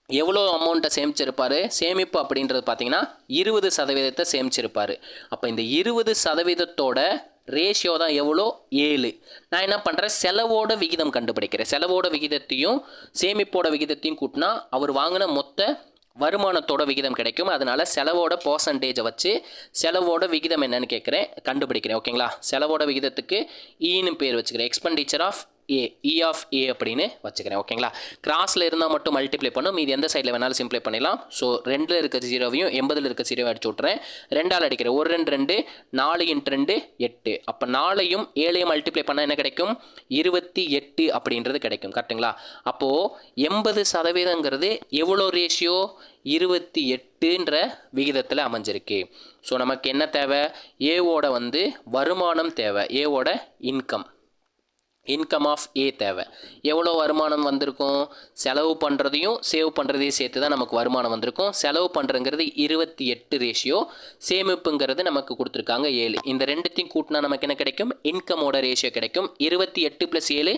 எவ்வளோ அமௌண்ட்டை சேமிச்சிருப்பார், சேமிப்பு அப்படின்றது பார்த்தீங்கன்னா 20% சேமிச்சிருப்பார். அப்போ இந்த 20%தோட ரேஷியோ தான் எவ்வளோ 7. நான் என்ன பண்ணுறேன், செலவோட விகிதம் கண்டுபிடிக்கிறேன். செலவோட விகிதத்தையும் சேமிப்போட விகிதத்தையும் கூட்டினா அவர் வாங்கின மொத்த வருமானத்தோட விகிதம் கிடைக்கும். அதனால செலவோட பர்சன்டேஜை வச்சு செலவோட விகிதம் என்னன்னு கேட்குறேன், கண்டுபிடிக்கிறேன். ஓகேங்களா, செலவோட விகிதத்துக்கு ஈன்னு பேர் வச்சுக்கிறேன். Expenditure of A, E of A அப்படின்னு வச்சுக்கிறேன். ஓகேங்களா, கிராஸில் இருந்தால் மட்டும் மல்டிப்ளை பண்ணும், மீது எந்த சைடில் வேணாலும் சிம்ப்ளை பண்ணிடலாம். ஸோ 2ல் இருக்க 0வையும் 80ல் இருக்க 0வையும் அடிச்சு விட்றேன். 2ஆல் அடிக்கிறேன். 1 2 2, 4 × 2 8. அப்போ 4ஐயும் 7ஐயும் மல்டிப்ளை பண்ணால் என்ன கிடைக்கும், 28 அப்படின்றது கிடைக்கும். கரெக்டுங்களா? அப்போது 80% எவ்வளோ ரேஷியோ, 28ன்ற விகிதத்தில் அமைஞ்சிருக்கு. ஸோ நமக்கு என்ன தேவை, ஏவோட வருமானம் தேவை, ஏவோட இன்கம் ஆஃப் ஏ தேவை. எவ்வளோ வருமானம் வந்திருக்கும், செலவு பண்ணுறதையும் சேவ் பண்ணுறதையும் சேர்த்து தான் நமக்கு வருமானம் வந்திருக்கும். செலவு பண்ணுறங்கிறது 28 ரேஷியோ, சேமிப்புங்கிறது நமக்கு கொடுத்துருக்காங்க 7. இந்த ரெண்டுத்தையும் கூட்டினா நமக்கு என்ன கிடைக்கும், இன்கமோட ரேஷியோ கிடைக்கும். 28 + 7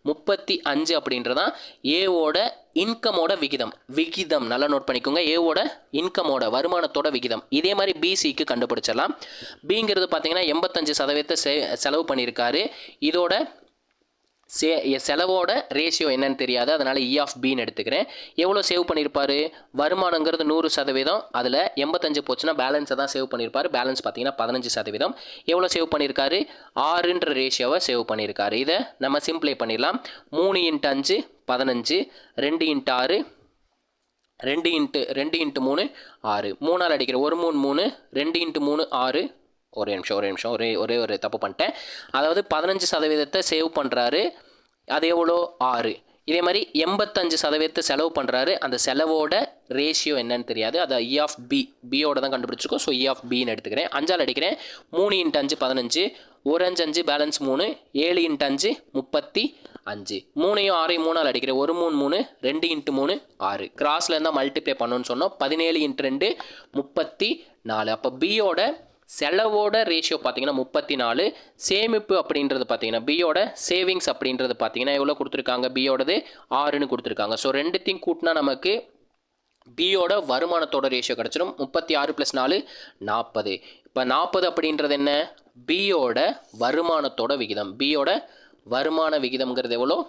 35 அப்படின்றதான் ஏவோட இன்கமோட விகிதம் நல்லா நோட் பண்ணிக்கோங்க. ஏவோட இன்கமோட வருமானத்தோட விகிதம். இதே மாதிரி பிசிக்கு கண்டுபிடிச்சிடலாம். பிங்கிறது பார்த்தீங்கன்னா 85% செலவு பண்ணியிருக்காரு. இதோட செலவோட ரேஷியோ என்னன்னு தெரியாது, அதனால் இ ஆஃப் பின்னு எடுத்துக்கிறேன். எவ்வளோ சேவ் பண்ணியிருப்பார், வருமானங்கிறது 100%, அதில் 85 போச்சுன்னா பேலன்ஸை தான் சேவ் பண்ணியிருப்பார். பேலன்ஸ் பார்த்தீங்கன்னா 15%. எவ்வளோ சேவ் பண்ணியிருக்காரு, 6ன்ற ரேஷியோவை சேவ் பண்ணியிருக்காரு. இதை நம்ம சிம்ப்ளை பண்ணிடலாம். 3 × 5 15, 2 × 6 2 × 3 6. 3ஆல் அடிக்கிறேன். 1 3 3, 2 × 3 6. ஒரே நிமிஷம் ஒரே ஒரு தப்பு பண்ணிட்டேன். அதாவது 15% சேவ் பண்ணுறாரு, அது எவ்வளோ 6. இதே மாதிரி 85% செலவு பண்ணுறாரு, அந்த செலவோட ரேஷியோ என்னன்னு தெரியாது, அதை இ ஆஃப் பியோட தான் கண்டுபிடிச்சிருக்கோம். ஸோ இ ஆஃப் பின்னு எடுத்துக்கிறேன். 5ஆல் அடிக்கிறேன். 3 × 5 15, 1 5 5, பேலன்ஸ் 3, 7 × 5 35. 3ஐயும் 6ஐயும் 3ஆல் அடிக்கிறேன். 1 3 3, 2 × 3 6. கிராஸில் இருந்தால் மல்டிப்ளை பண்ணணும்னு சொன்னோம். 17 × 2 34. அப்போ பியோட செலவோட ரேஷியோ பார்த்தீங்கன்னா 34. சேமிப்பு அப்படின்றது பார்த்தீங்கன்னா பியோட சேவிங்ஸ் அப்படின்றது பார்த்தீங்கன்னா எவ்வளோ கொடுத்துருக்காங்க, பியோடது 6ன்னு கொடுத்துருக்காங்க. ஸோ ரெண்டுத்தையும் கூட்டினா நமக்கு பியோட வருமானத்தோட ரேஷியோ கிடச்சிடும். 36 + 4 40. இப்போ 40 அப்படின்றது என்ன, பியோட வருமானத்தோட விகிதம். பியோட வருமான விகிதம்ங்கிறது எவ்வளோ,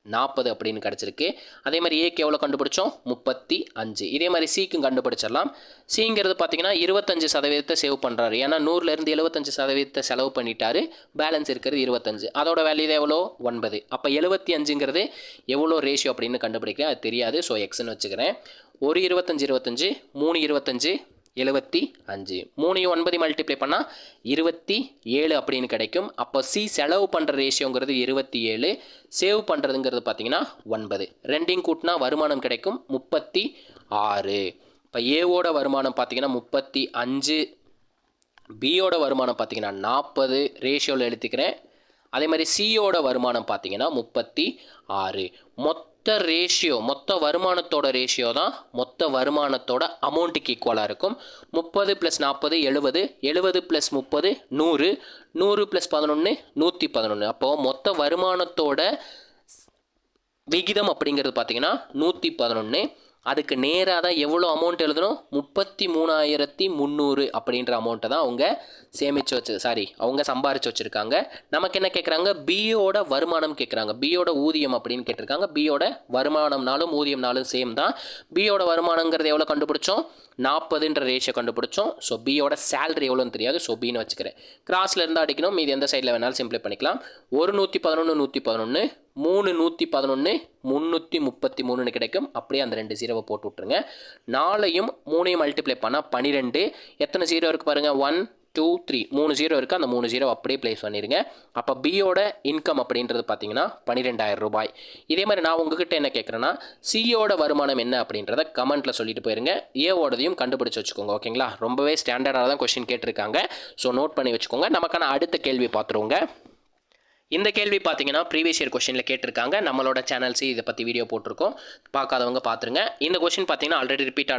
40 அப்படின்னு கிடச்சிருக்கு. அதே மாதிரி ஏக்கு எவ்வளோ கண்டுபிடிச்சோம், 35. இதே மாதிரி சிக்கும் கண்டுபிடிச்சிடலாம். சிங்கிறது பார்த்தீங்கன்னா 25% சேவ் பண்ணுறாரு. ஏன்னா 100லேருந்து 75% செலவு பண்ணிட்டாரு, பேலன்ஸ் இருக்கிறது 25. அதோட வேல்யூ எவ்வளோ, 9. அப்போ 75ங்கிறது எவ்வளோ ரேஷியோ அப்படின்னு கண்டுபிடிக்கிறேன், அது தெரியாது. ஸோ எக்ஸ்ன்னு வச்சுக்கிறேன். 1 25 25, 3 25 75. 3 9 மல்டிப்ளை பண்ணால் 27 அப்படின்னு கிடைக்கும். அப்போ சி செலவு பண்ணுற ரேஷியோங்கிறது 27, சேவ் பண்ணுறதுங்கிறது பார்த்தீங்கன்னா 9. ரெண்டையும் கூட்டினா வருமானம் கிடைக்கும் 36. இப்போ ஏவோட வருமானம் பார்த்தீங்கன்னா 35, பியோட வருமானம் பார்த்தீங்கன்னா 40 ரேஷியோவில் எடுத்துக்கிறேன். அதே மாதிரி சியோட வருமானம் பார்த்தீங்கன்னா 36. மொத்த வருமானத்தோட ரேஷியோ தான் மொத்த வருமானத்தோட அமௌண்ட்டுக்கு ஈக்குவலாக இருக்கும். 30 + 40 70, 70 + 30 100, 100 + 11 111. அப்போது மொத்த வருமானத்தோட விகிதம் அப்படிங்கிறது பார்த்தீங்கன்னா 111. அதுக்கு நேராக தான் எவ்வளோ அமௌண்ட் எழுதணும், 33,300 அப்படின்ற அமௌண்ட்டை தான் அவங்க சம்பாரிச்சு வச்சுருக்காங்க. நமக்கு என்ன கேட்குறாங்க, பியோட வருமானம் கேட்குறாங்க. பியோட ஊதியம் அப்படின்னு கேட்டிருக்காங்க. பியோட வருமானம்னாலும் ஊதியம்னாலும் சேம் தான். பியோட வருமானங்கிறது எவ்வளோ கண்டுபிடிச்சோம், 40ன்ற ரேஷியோ கண்டுபிடிச்சோம். ஸோ பியோட சேலரி எவ்வளோன்னு தெரியாது, ஸோ பின்னு வச்சுக்கிறேன். கிராஸில் இருந்தால் அடிக்கணும், மீது எந்த சைடில் வேணாலும் சிம்ப்ளை பண்ணிக்கலாம். 1 111 111, 3 111 333 கிடைக்கும். அப்படியே அந்த 2 0 போட்டு விட்ருங்க. 4ஐயும் 3ஐயும் மல்டிப்ளை பண்ணால் 12. எத்தனை 0 இருக்குது பாருங்கள், 1 2 3, 3 0 இருக்குது. அந்த 3 0 அப்படியே ப்ளேஸ் பண்ணிடுங்க. அப்போ பியோட இன்கம் அப்படின்றது பார்த்தீங்கன்னா 12,000 ரூபாய். இதே மாதிரி நான் உங்ககிட்ட என்ன கேட்குறேன்னா, சியோட வருமானம் என்ன அப்படின்றத கமெண்ட்டில் சொல்லிட்டு போயிருங்க. ஏவோடதையும் கண்டுபிடிச்சி வச்சுக்கோங்க. ஓகேங்களா, ரொம்பவே ஸ்டாண்டர்டாக தான் கொஸ்டின் கேட்டிருக்காங்க. ஸோ நோட் பண்ணி வச்சுக்கோங்க. நமக்கான அடுத்த கேள்வி பார்த்துருவோங்க. இந்த கேள்வி பார்த்தீங்கன்னா ப்ரீவியஸ் இயர் கொஸ்டினில் கேட்டிருக்காங்க. நம்மளோட சேனல்ஸ் இதை பற்றி வீடியோ போட்டிருக்கோம், பார்க்காதவங்க பார்த்துருங்க. இந்த கொஸ்டின் பார்த்தீங்கன்னா ஆல்ரெடி ரிப்பீட்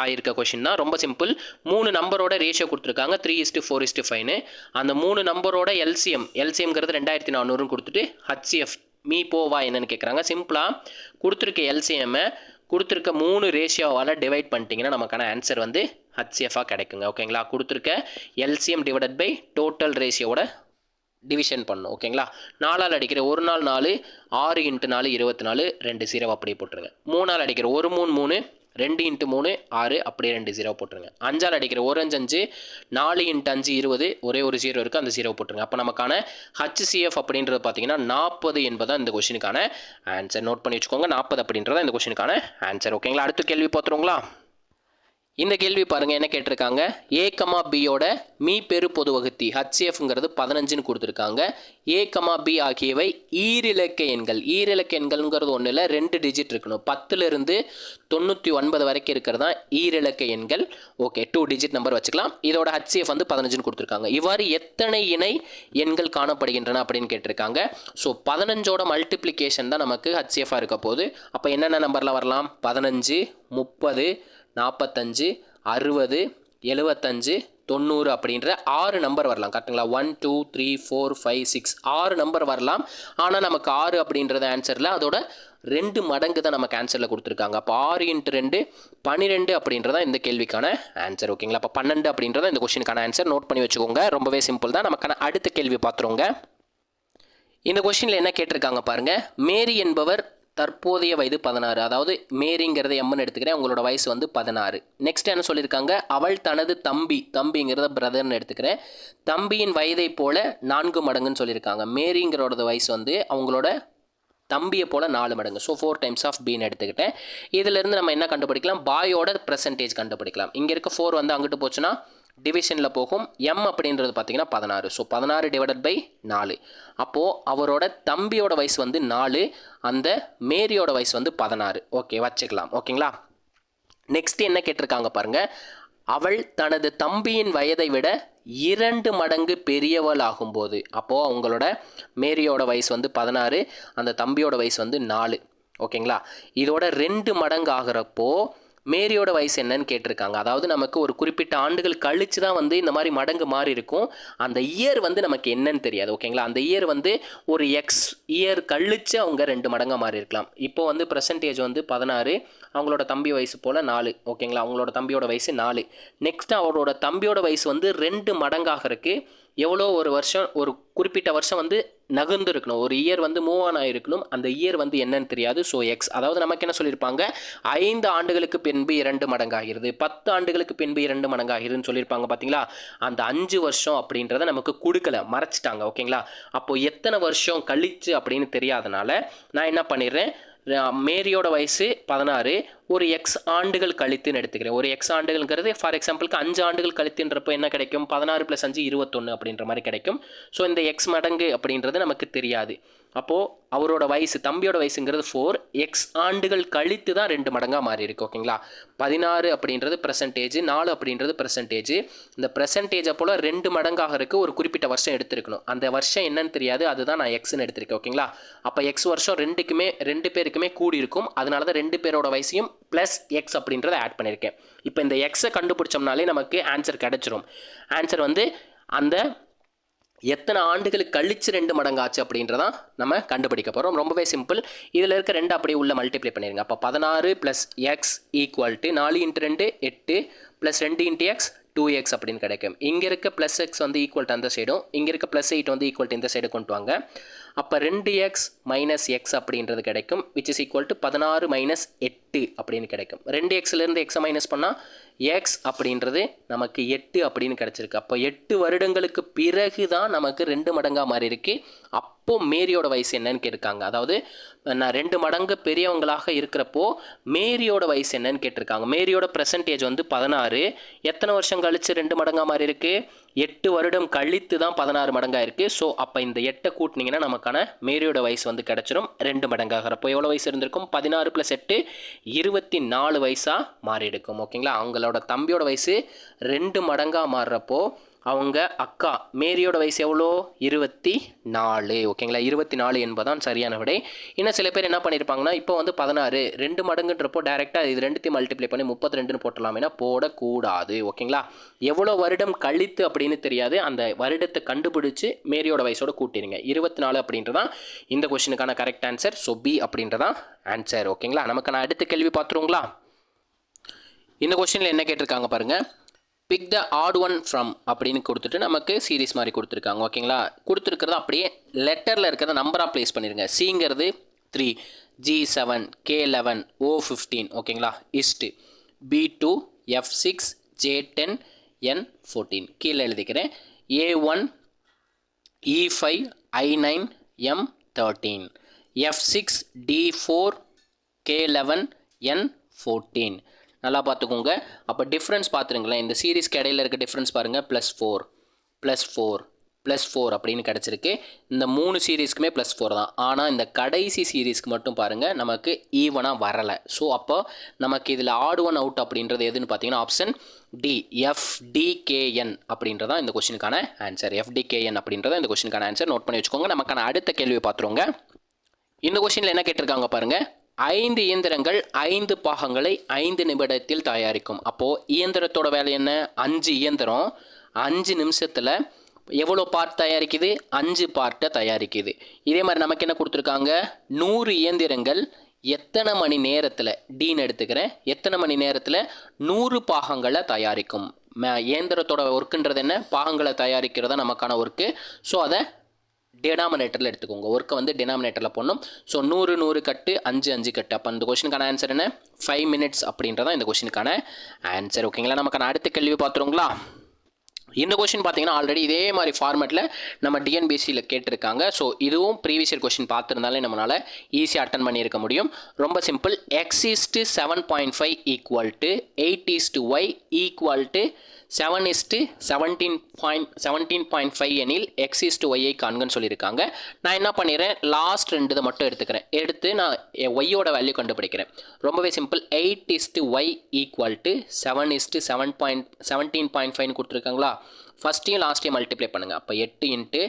ஆகிருக்க கொஸ்டின் தான். ரொம்ப சிம்பிள். 3 நம்பரோட ரேஷியோ கொடுத்துருக்காங்க, 3:4:5. அந்த 3 நம்பரோட எல்சிஎம்ங்கிறது 2400 கொடுத்துட்டு ஹச்சிஎஃப் போவா என்னன்னு கேட்குறாங்க. சிம்பிளாக கொடுத்துருக்க எல்சிஎம்மை கொடுத்துருக்க 3 ரேஷியோவால் டிவைட் பண்ணிட்டீங்கன்னா நமக்கான ஆன்சர் ஹச்சிஎஃபாக கிடைக்குங்க. ஓகேங்களா, கொடுத்துருக்க எல்சிஎம் டிவைடட் பை டோட்டல் ரேஷியோட டிவிஷன் பண்ணணும். ஓகேங்களா, 4ஆல் அடிக்கிற ஒரு நாள் 4, 6 × 4 24, 2 0 அப்படியே போட்டுருங்க. 3ஆல் அடிக்கிற 1 3 3, 2 × 3 6, அப்படியே 2 0 போட்டுருங்க. 5ஆல் அடிக்கிற 1 5 5, 4 × 5 20, ஒரே ஒரு 0 இருக்குது, அந்த 0 போட்டுருங்க. அப்போ நமக்கான HCF அப்படின்றது பார்த்தீங்கன்னா 40 என்பதான் இந்த கொஷினுக்கான ஆன்சர். நோட் பண்ணி வச்சுக்கோங்க, 40 அப்படின்றத இந்த கொஷினுக்கான ஆன்சர். ஓகேங்களா, அடுத்த கேள்வி பார்த்துருங்களா. இந்த கேள்வி பாருங்கள், என்ன கேட்டிருக்காங்க, A, Bயோட மீ பெரு பொது வகுத்தி HCFங்கிறது 15ன்னு கொடுத்துருக்காங்க. A, B ஆகியவை ஈரிலக்க எண்கள். ஈரிலக்க எண்கள்ங்கிறது ஒன்றும் இல்லை, 2 டிஜிட் இருக்கணும். 10லிருந்து 99 வரைக்கும் இருக்கிறது தான் ஈரிலக்க எண்கள். ஓகே, 2 டிஜிட் நம்பர் வச்சுக்கலாம். இதோட HCF வந்து 15ன்னு கொடுத்துருக்காங்க. இவ்வாறு எத்தனை இணை எண்கள் காணப்படுகின்றன அப்படின்னு கேட்டிருக்காங்க. ஸோ 15ஓட மல்டிப்ளிகேஷன் தான் நமக்கு HCF இருக்க போகுது. அப்போ என்னென்ன நம்பரில் வரலாம், 15, 30, 45, 60, 75, 90 அப்படின்ற 6 நம்பர் வரலாம். கரெக்டுங்களா, 1 2 3 4 5 6 6 நம்பர் வரலாம். ஆனால் நமக்கு 6 அப்படின்றது ஆன்சரில் அதோட 2 மடங்கு தான் நமக்கு ஆன்சரில் கொடுத்துருக்காங்க. அப்போ 6 × 2 12 அப்படின்றதான் இந்த கேள்விக்கான ஆன்சர். ஓகேங்களா, அப்போ 12 அப்படின்றத இந்த கொஸ்டினுக்கான ஆன்சர். நோட் பண்ணி வச்சுக்கோங்க, ரொம்பவே சிம்பிள் தான். நமக்கான அடுத்த கேள்வி பார்த்துருவோங்க. இந்த கொஸ்டினில் என்ன கேட்டிருக்காங்க பாருங்கள், மேரி என்பவர் தற்போதைய வயது 16. அதாவது மேரிங்கிறத எம்னு எடுத்துக்கிறேன், உங்களோட வயசு வந்து 16. நெக்ஸ்ட் என்ன சொல்லியிருக்காங்க, அவள் தனது தம்பிங்கிறத பிரதர்னு எடுத்துக்கிறேன், தம்பியின் வயதை போல 4 மடங்குன்னு சொல்லியிருக்காங்க. மேரிங்கிறோட வயசு வந்து அவங்களோட தம்பியை போல் 4 மடங்கு. ஸோ 4 டைம்ஸ் ஆஃப் பின்னு எடுத்துக்கிட்டேன். இதிலிருந்து நம்ம என்ன கண்டுபிடிக்கலாம், பாயோட பெர்சன்டேஜ் கண்டுபிடிக்கலாம். இங்கே இருக்க 4 வந்து அங்கிட்டு போச்சுன்னா டிவிஷனில் போகும். எம் அப்படின்றது பார்த்தீங்கன்னா 16. ஸோ 16 / 4. அப்போது அவரோட தம்பியோட வயசு வந்து 4, அந்த மேரியோட வயசு வந்து 16. ஓகே, வச்சுக்கலாம். ஓகேங்களா, நெக்ஸ்ட் என்ன கேட்டிருக்காங்க பாருங்கள், அவள் தனது தம்பியின் வயதை விட 2 மடங்கு பெரியவள் ஆகும்போது, அப்போது அவங்களோட மேரியோட வயசு வந்து 16, அந்த தம்பியோட வயசு வந்து 4. ஓகேங்களா, இதோட 2 மடங்கு ஆகிறப்போ மேரியோட வயசு என்னன்னு கேட்டிருக்காங்க. அதாவது நமக்கு ஒரு குறிப்பிட்ட ஆண்டுகள் கழித்து தான் வந்து இந்த மாதிரி மடங்கு மாறி இருக்கும். அந்த இயர் வந்து நமக்கு என்னன்னு தெரியாது. ஓகேங்களா, அந்த இயர் வந்து ஒரு எக்ஸ் இயர் கழித்து அவங்க 2 மடங்காக மாறி இருக்கலாம். இப்போ வந்து பெர்சன்டேஜ் வந்து 16, அவங்களோட தம்பி வயசு போல் 4. ஓகேங்களா, அவங்களோட தம்பியோட வயசு 4. நெக்ஸ்ட் அவரோட தம்பியோட வயசு வந்து 2 மடங்காக இருக்குது. எவ்வளோ ஒரு வருஷம், ஒரு குறிப்பிட்ட வருஷம் வந்து நகர்ந்து இருக்கணும், ஒரு இயர் வந்து மூவ் ஆன் ஆகிருக்கணும். அந்த இயர் வந்து என்னன்னு தெரியாது. ஸோ எக்ஸ், அதாவது நமக்கு என்ன சொல்லியிருப்பாங்க, 5 ஆண்டுகளுக்கு பின்பு 2 மடங்காகிறது, 10 ஆண்டுகளுக்கு பின்பு 2 மடங்காகிறதுன்னு சொல்லியிருப்பாங்க. பார்த்தீங்களா, அந்த 5 வருஷம் அப்படின்றத நமக்கு கொடுக்கல, மறைச்சிட்டாங்க. ஓகேங்களா, அப்போது எத்தனை வருஷம் கழிச்சு அப்படின்னு தெரியாதனால நான் என்ன பண்ணிடுறேன், மேரியோட வயசு 16, ஒரு எக்ஸ் ஆண்டுகள் கழித்துன்னு எடுத்துக்கிறேன். ஒரு எக்ஸ் ஆண்டுகள்ங்கிறது ஃபார் எக்ஸாம்பிளுக்கு 5 ஆண்டுகள் கழித்துன்றப்போ என்ன கிடைக்கும், 16 + 5 21 அப்படின்ற மாதிரி கிடைக்கும். ஸோ இந்த எக்ஸ் மடங்கு அப்படின்றது நமக்கு தெரியாது. அப்போது அவரோட வயசு, தம்பியோட வயசுங்கிறது 4, எக்ஸ் ஆண்டுகள் கழித்து தான் 2 மடங்காக மாறி இருக்கு. ஓகேங்களா, 16 அப்படின்றது பெர்சன்டேஜ், 4 அப்படின்றது பெர்சன்டேஜ். இந்த பெர்சன்டேஜை போல் 2 மடங்காக இருக்குது, ஒரு குறிப்பிட்ட வருஷம் எடுத்துருக்கணும். அந்த வருஷம் என்னன்னு தெரியாது, அதுதான் நான் எக்ஸ்ன்னு எடுத்திருக்கேன். ஓகேங்களா, அப்போ எக்ஸ் வருஷம் 2 பேருக்குமே கூடி இருக்கும். அதனால தான் 2 பேரோட வயசையும் ப்ளஸ் எக்ஸ் அப்படின்றத ஆட் பண்ணியிருக்கேன். இப்போ இந்த எக்ஸை கண்டுபிடிச்சோம்னாலே நமக்கு ஆன்சர் கிடச்சிரும். ஆன்சர் வந்து அந்த எத்தனை ஆண்டுகளுக்கு கழிச்சு 2 மடங்கு ஆச்சு அப்படின்றதான் நம்ம கண்டுபிடிக்க போகிறோம். ரொம்பவே சிம்பிள். இதில் இருக்க 2 அப்படியே உள்ள மல்டிப்ளை பண்ணிடுங்க. அப்போ 16 + எக்ஸ் = 4 × 2 8 + 2 × எக்ஸ் 2x அப்படின்னு கிடைக்கும். இங்கே இருக்க +x வந்து ஈக்குவல் அந்த சைடும், இங்கே இருக்க +8 வந்து ஈக்குவல் இந்த சைடு கொண்டு வாங்க. அப்போ 2x - x அப்படின்றது கிடைக்கும், which is equal to 16 - 8 அப்படின்னு கிடைக்கும். 2xலேருந்து எக்ஸை மைனஸ் பண்ணால் எக்ஸ் அப்படின்றது நமக்கு 8 அப்படின்னு கிடச்சிருக்கு. அப்போ 8 வருடங்களுக்கு பிறகு தான் நமக்கு 2 மடங்காக மாறி இருக்கு. அப்போது மேரியோட வயசு என்னன்னு கேட்டிருக்காங்க. அதாவது நான் 2 மடங்கு பெரியவங்களாக இருக்கிறப்போ மேரியோட வயசு என்னன்னு கேட்டிருக்காங்க. மேரியோட பெர்சன்டேஜ் வந்து 16, எத்தனை வருஷம் கழித்து 2 மடங்காக மாறி இருக்கு, 8 வருடம் கழித்து தான் 16 மடங்காக இருக்குது. ஸோ அப்போ இந்த 8 கூட்டினீங்கன்னா நமக்கான மேரியோட வயசு வந்து கிடச்சிரும் 2 மடங்காகிறப்போ. எவ்வளோ வயசு இருந்திருக்கும், 16 + 8 24 வயசாக மாறி இருக்கும். ஓகேங்களா, அவங்களோட தம்பியோட வயசு 2 மடங்காக மாறுறப்போ அவங்க அக்கா மேரியோட வயசு எவ்வளோ, 24. ஓகேங்களா, 24 என்பதான் சரியான விடை. இன்னும் சில பேர் என்ன பண்ணியிருப்பாங்கன்னா, இப்போ வந்து 16 2 மடங்குன்றப்போ டேரெக்டாக இது 2 மல்டிப்ளை பண்ணி 32ன்னு போட்டலாமேனா போடக்கூடாது. ஓகேங்களா, எவ்வளோ வருடம் கழித்து அப்படின்னு தெரியாது, அந்த வருடத்தை கண்டுபிடிச்சு மேரியோட வயசோட கூட்டிடுங்க. 24 அப்படின்றதான் இந்த கொஸ்டினுக்கான கரெக்ட் ஆன்சர். ஸோ பி அப்படின்றதான் ஆன்சர். ஓகேங்களா, நமக்கு நான் அடுத்த கேள்வி பார்த்துருங்களா. இந்த கொஸ்டினில் என்ன கேட்டிருக்காங்க பாருங்கள், pick the odd one from அப்படின்னு கொடுத்துட்டு நமக்கு சீரிஸ் மாதிரி கொடுத்துருக்காங்க. ஓகேங்களா, கொடுத்துருக்கிறத அப்படியே லெட்டரில் இருக்கிறத நம்பராக ப்ளேஸ் பண்ணிடுங்க. சிங்கிறது 3, G7, K11, O15. ஓகேங்களா, is to B2, F6, J10, N14 கீழே எழுதிக்கிறேன். A1, E5, I9, M13, F6, D4, K11, N14. நல்லா பார்த்துக்கோங்க. அப்போ டிஃப்ரென்ஸ் பார்த்துருங்களேன். இந்த சீரீஸ்க்கு இடையில இருக்க டிஃப்ரென்ஸ் பாருங்கள், +4 அப்படின்னு கிடச்சிருக்கு. இந்த 3 சீரீஸ்க்குமே +4 தான். ஆனால் இந்த கடைசி சீரீஸ்க்கு மட்டும் பாருங்கள் நமக்கு ஈவனாக வரலை. ஸோ அப்போ நமக்கு இதில் ஆட் ஒன் அவுட் அப்படின்றது எதுன்னு பார்த்தீங்கன்னா ஆப்ஷன் டி, FDKN அப்படின்றதான் இந்த கொஸ்டினுக்கான ஆன்சர். FDKN அப்படின்றத இந்த கொஸ்டினுக்கான ஆன்சர். நோட் பண்ணி வச்சுக்கோங்க. நமக்கான அடுத்த கேள்வியை பார்த்துருவோங்க. இந்த கொஸ்டினில் என்ன கேட்டிருக்காங்க பாருங்கள். 5 இயந்திரங்கள் 5 பாகங்களை 5 நிமிடத்தில் தயாரிக்கும். அப்போது இயந்திரத்தோட வேலை என்ன? 5 இயந்திரம் 5 நிமிஷத்தில் எவ்வளோ பார்ட் தயாரிக்குது? 5 பார்ட்டை தயாரிக்குது. இதே மாதிரி நமக்கு என்ன கொடுத்துருக்காங்க? 100 இயந்திரங்கள் எத்தனை மணி நேரத்தில், டீன்னு எடுத்துக்கிறேன், எத்தனை மணி நேரத்தில் 100 பாகங்களை தயாரிக்கும். இயந்திரத்தோட ஒர்க்குன்றது என்ன? பாகங்களை தயாரிக்கிறதா நமக்கான ஒர்க்கு. ஸோ அதை டினாமினேட்டரில் எடுத்துக்கோங்க. ஒர்க்கை வந்து டினாமினேட்டரில் போடணும். ஸோ 100 கட்டு 5 கட்டு. அப்போ இந்த கொஸ்டினுக்கான ஆன்சர் என்ன? 5 மினிட்ஸ் அப்படின்றதான் இந்த கொஸ்டினுக்கான ஆன்சர். ஓகேங்களா, நமக்கான அடுத்த கேள்வி பார்த்துருங்களா. இந்த கொஸ்டின் பார்த்தீங்கன்னா ஆல்ரெடி இதே மாதிரி ஃபார்மேட்டில் நம்ம டிஎன்பிஎஸ்சியில் கேட்டிருக்காங்க. ஸோ இதுவும் ப்ரீவியஸ் இயர் கொஸ்டின் பார்த்துருந்தாலே நம்மளால் ஈஸியாக அட்டன் பண்ணியிருக்க முடியும். ரொம்ப சிம்பிள். X:7.5 = 8:y = 7:17.5 எனில் X:y காண்கன்னு சொல்லியிருக்காங்க. நான் என்ன பண்ணிடுறேன், லாஸ்ட் 2 இதை மட்டும் எடுத்து நான் ஒய்யோட வேல்யூ கண்டுபிடிக்கிறேன். ரொம்பவே சிம்பிள். 8:y = 7:17.5 கொடுத்துருக்காங்களா. ஃபஸ்ட்டையும் லாஸ்ட்டையும் மல்டிப்ளை பண்ணுங்கள். அப்போ 8 ×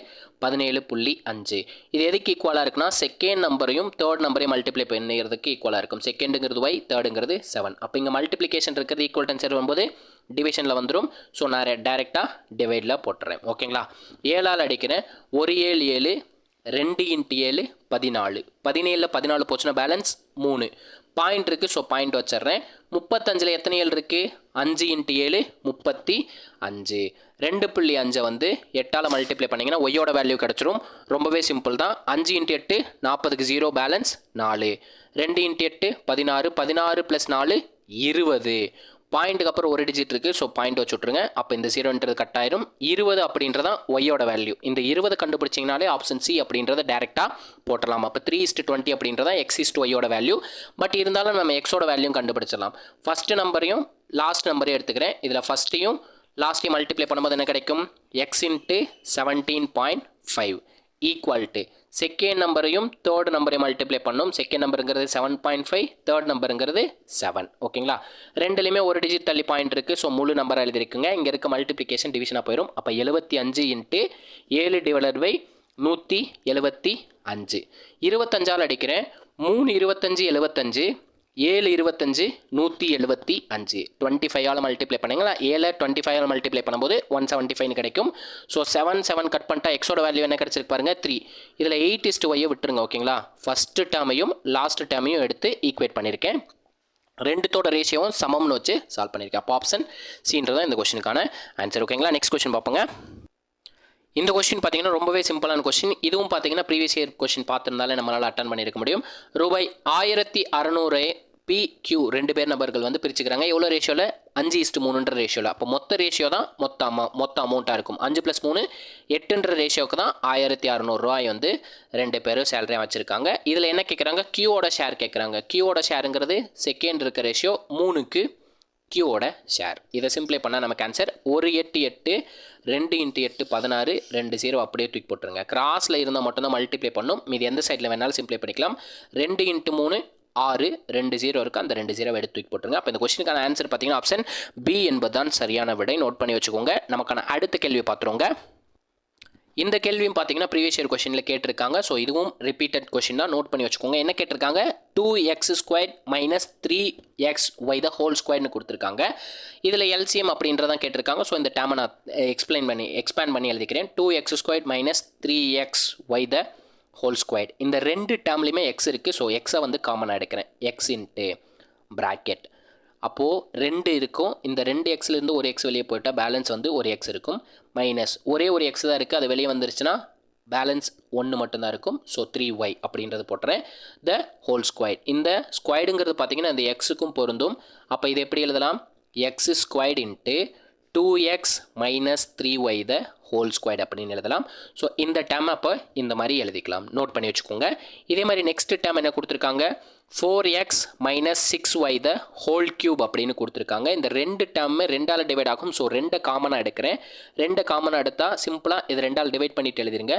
17.5. இது எதுக்கு ஈக்குவலாக இருக்குன்னா செகண்ட் நம்பரையும் தேர்ட் நம்பரையும் மல்டிப்ளை பண்ணுறதுக்கு ஈக்குவலாக இருக்கும். செகண்டுங்கிறது y, தேர்டுங்கிறது 7. அப்போ இங்கே மல்டிப்ளிகேஷன் இருக்கிறது ஈக்குவல் டு ஆன்சர் வரும்போது டிவிஷனில் வந்துடும். ஸோ நான் டேரெக்டாக டிவைடில் போட்டுறேன். ஓகேங்களா, 7ஆல் அடிக்கிறேன். 1 7 7, 2 × 7 14. 17ல் 14 போச்சுன்னா பேலன்ஸ் 3 பாயிண்ட் இருக்குது. ஸோ பாயிண்ட் வச்சிட்றேன். 35ல் எத்தனை 7 இருக்குது? 5 × 7 35. 2.5 வந்து 8ஆல் மல்டிப்ளை பண்ணிங்கன்னா ஒய்யோட வேல்யூ கிடச்சிரும். ரொம்பவே சிம்பிள் தான். 5 × 8 40க்கு 0 பேலன்ஸ் 4. 2 × 8 16. 16 + 4 20. பாயிண்ட்டுக்கு அப்புறம் ஒரு டிஜிட் இருக்குது. ஸோ பாயிண்ட் வச்சு விட்ருங்க. அப்போ இந்த 0ன்றது கட் ஆயிரும். 20 அப்படின்றதான் ஒய்யோட வேல்யூ. இந்த 20 கண்டுபிடிச்சிங்கனாலே ஆப்ஷன் சி அப்படின்றத டேரெக்டாக போட்டலாம். அப்போ 3:20 அப்படின்றதான் X:y வேல்யூ. பட் இருந்தாலும் நம்ம எக்ஸோட வேல்யூ கண்டுபிடிச்சிடலாம். ஃபஸ்ட்டு நம்பரையும் லாஸ்ட் நம்பரையும் எடுத்துக்கிறேன். இதில் ஃபஸ்ட்டையும் லாஸ்ட்டையும் மல்டிப்ளை பண்ணும்போது என்ன கிடைக்கும்? X × 17.5 ஈக்குவல் டு செகண்ட் நம்பரையும் தேர்ட் நம்பரையும் மல்டிப்ளை பண்ணும். செகண்ட் நம்பருங்கிறது 7.5, தேர்ட் நம்பருங்கிறது 7. ஓகேங்களா, ரெண்டுலேயுமே ஒரு டிஜிட் தள்ளி பாயிண்ட் இருக்குது. ஸோ முழு நம்பராக எழுதிருக்குங்க. இங்கே இருக்க மல்டிப்ளிகேஷன் டிவிஷனாக போயிடும். அப்போ 75 × 7 / 175. 25ஆல் அடிக்கிறேன். 3 25 75, 7 25 175. 25ஆல் மல்டிப்ளை பண்ணிங்களா. 7 25ஆல் மல்டிப்ளை பண்ணும்போது 175 கிடைக்கும். ஸோ 7 கட் பண்ணிட்டா எக்ஸோட வேல்யூ என்ன கிடைச்சிருக்கு பாருங்கள்? 3. இதில் 8:y விட்டுருங்க. ஓகேங்களா, ஃபஸ்ட்டு டேர்மையும் லாஸ்ட் டேர்மையும் எடுத்து ஈக்குவேட் பண்ணியிருக்கேன். ரெண்டுத்தோட ரேஷியோவும் சமம்னு வச்சு சால்வ் பண்ணியிருக்கேன். அப்போ ஆப்ஷன் சீன்றதான் இந்த கொஸ்டினுக்கான ஆன்சர். ஓகேங்களா, நெக்ஸ்ட் கொஸ்டின் பார்ப்போங்க. இந்த கொஸ்டின் பார்த்தீங்கன்னா ரொம்பவே சிம்பிளான கொஸ்டின். இதுவும் பார்த்தீங்கன்னா ப்ரீவியஸ் இயர் கொஸ்டின் பார்த்துருந்தாலே நம்மளால் அட்டன் பண்ணியிருக்க முடியும். ரூபாய் 1600 PQ 2 பேர் நபர்கள் வந்து பிரிச்சுக்கிறாங்க. எவ்வளோ ரேஷியோவில்? 5:3 ரேஷியோவில். அப்போ மொத்த ரேஷியோ தான் மொத்த அமௌண்ட்டாக இருக்கும். 5 + 3 8 ரேஷியோவுக்கு தான் 1600 ரூபாய் வந்து 2 பேரும் சேலரியாக வச்சுருக்காங்க. இதில் என்ன கேட்குறாங்க? கியூவோட ஷேர் கேட்குறாங்க. கியூவோட ஷேருங்கிறது செகண்ட் இருக்க ரேஷியோ 3க்கு கியூவோட ஷேர். இதை சிம்பிளை பண்ணால் நமக்கு ஆன்சர் 1 8 8, 2 × 8 16, 2 0 அப்படியே தூக்கி போட்டுருங்க. கிராஸில் இருந்தால் மட்டும்தான் மல்டிப்ளை பண்ணும். மீது எந்த சைடில் வேணாலும் சிம்பிளை பண்ணிக்கலாம். 2 × 3 6, 2 0 இருக்குது. அந்த 2 0 எடுத்து தூக்கி போட்டுருங்க. அப்போ இந்த கொஸ்டினுக்கான ஆன்சர் பார்த்தீங்கன்னா ஆப்ஷன் பி என்பதுதான் சரியான விடை. நோட் பண்ணி வச்சுக்கோங்க. நமக்கான அடுத்த கேள்வி பார்த்துருவோங்க. இந்த கேள்வியும் பார்த்தீங்கன்னா ப்ரீவியஸ் இயர் கொஸ்டினில் கேட்டிருக்காங்க. ஸோ இதுவும் ரிப்பீட்டட் கொஸ்டின் தான். நோட் பண்ணி வச்சுக்கோங்க. என்ன கேட்டிருக்காங்க? 2x² - 3xy ² கொடுத்துருக்காங்க. இதில் LCM அப்படின்றதான் கேட்டிருக்காங்க. ஸோ இந்த டேமை நான் எக்ஸ்பேண்ட் பண்ணி எழுதிக்கிறேன். 2x² - 3xy ² இந்த ரெண்டு டேர்ம்லையுமே எக்ஸ் இருக்குது. ஸோ எக்ஸை வந்து காமனாக எடுக்கிறேன். x × ப்ராக்கெட் அப்போது 2 இருக்கும். இந்த 2 எக்ஸ்லேருந்து ஒரு எக்ஸ் வெளியே போயிட்டால் பேலன்ஸ் வந்து ஒரு எக்ஸ் இருக்கும். மைனஸ் ஒரே ஒரு எக்ஸ் தான் இருக்குது, அது வெளியே வந்துருச்சுன்னா பேலன்ஸ் 1 மட்டும்தான் இருக்கும். ஸோ 3y அப்படின்றது போட்டுறேன். த ஹோல் ஸ்கொயர். இந்த ஸ்கொயர்டுங்கிறது பார்த்தீங்கன்னா இந்த எக்ஸுக்கும் பொருந்தும். அப்போ இது எப்படி எழுதலாம்? X squared into 2x minus 3y the whole squared அப்படின்னு எழுதலாம். ஸோ இந்த டேம் அப்போ இந்த மாதிரி எழுதிக்கலாம், நோட் பண்ணி வச்சுக்கோங்க. இதே மாதிரி நெக்ஸ்ட் டேம் என்ன கொடுத்துருக்காங்க? 4x மைனஸ் 6y த ஹோல் கியூப் அப்படின்னு கொடுத்துருக்காங்க. இந்த ரெண்டு டேர்மு 2ஆல் டிவைட் ஆகும். ஸோ 2 காமனாக எடுக்கிறேன். 2 காமனாக எடுத்தால் சிம்பிளாக இது 2ஆல் டிவைட் பண்ணிட்டு எழுதிருங்க.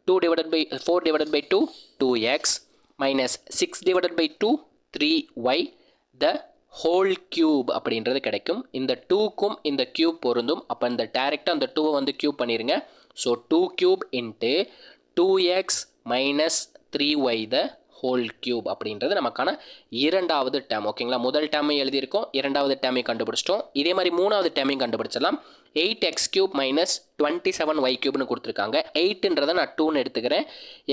2 divided by 4 divided by 2 2x minus 6 divided by 2 3y the whole cube அப்படின்றது கிடைக்கும். இந்த 2க்கும் இந்த கியூப் பொருந்தும். அப்போ இந்த டேரெக்டாக அந்த 2வை வந்து கியூப் பண்ணிடுங்க. So 2 cube into 2x minus 3y the whole cube அப்படின்றது நமக்கான இரண்டாவது டேம். ஓகேங்களா, முதல் டேமை எழுதியிருக்கோம், இரண்டாவது டேமை கண்டுபிடிச்சிட்டோம். இதே மாதிரி மூணாவது டேமையும் கண்டுபிடிச்சிடலாம். 8x கியூப் மைனஸ் 27y கியூப்னு கொடுத்துருக்காங்க. 8ன்றதை நான் 2ன்னு எடுத்துக்கிறேன்,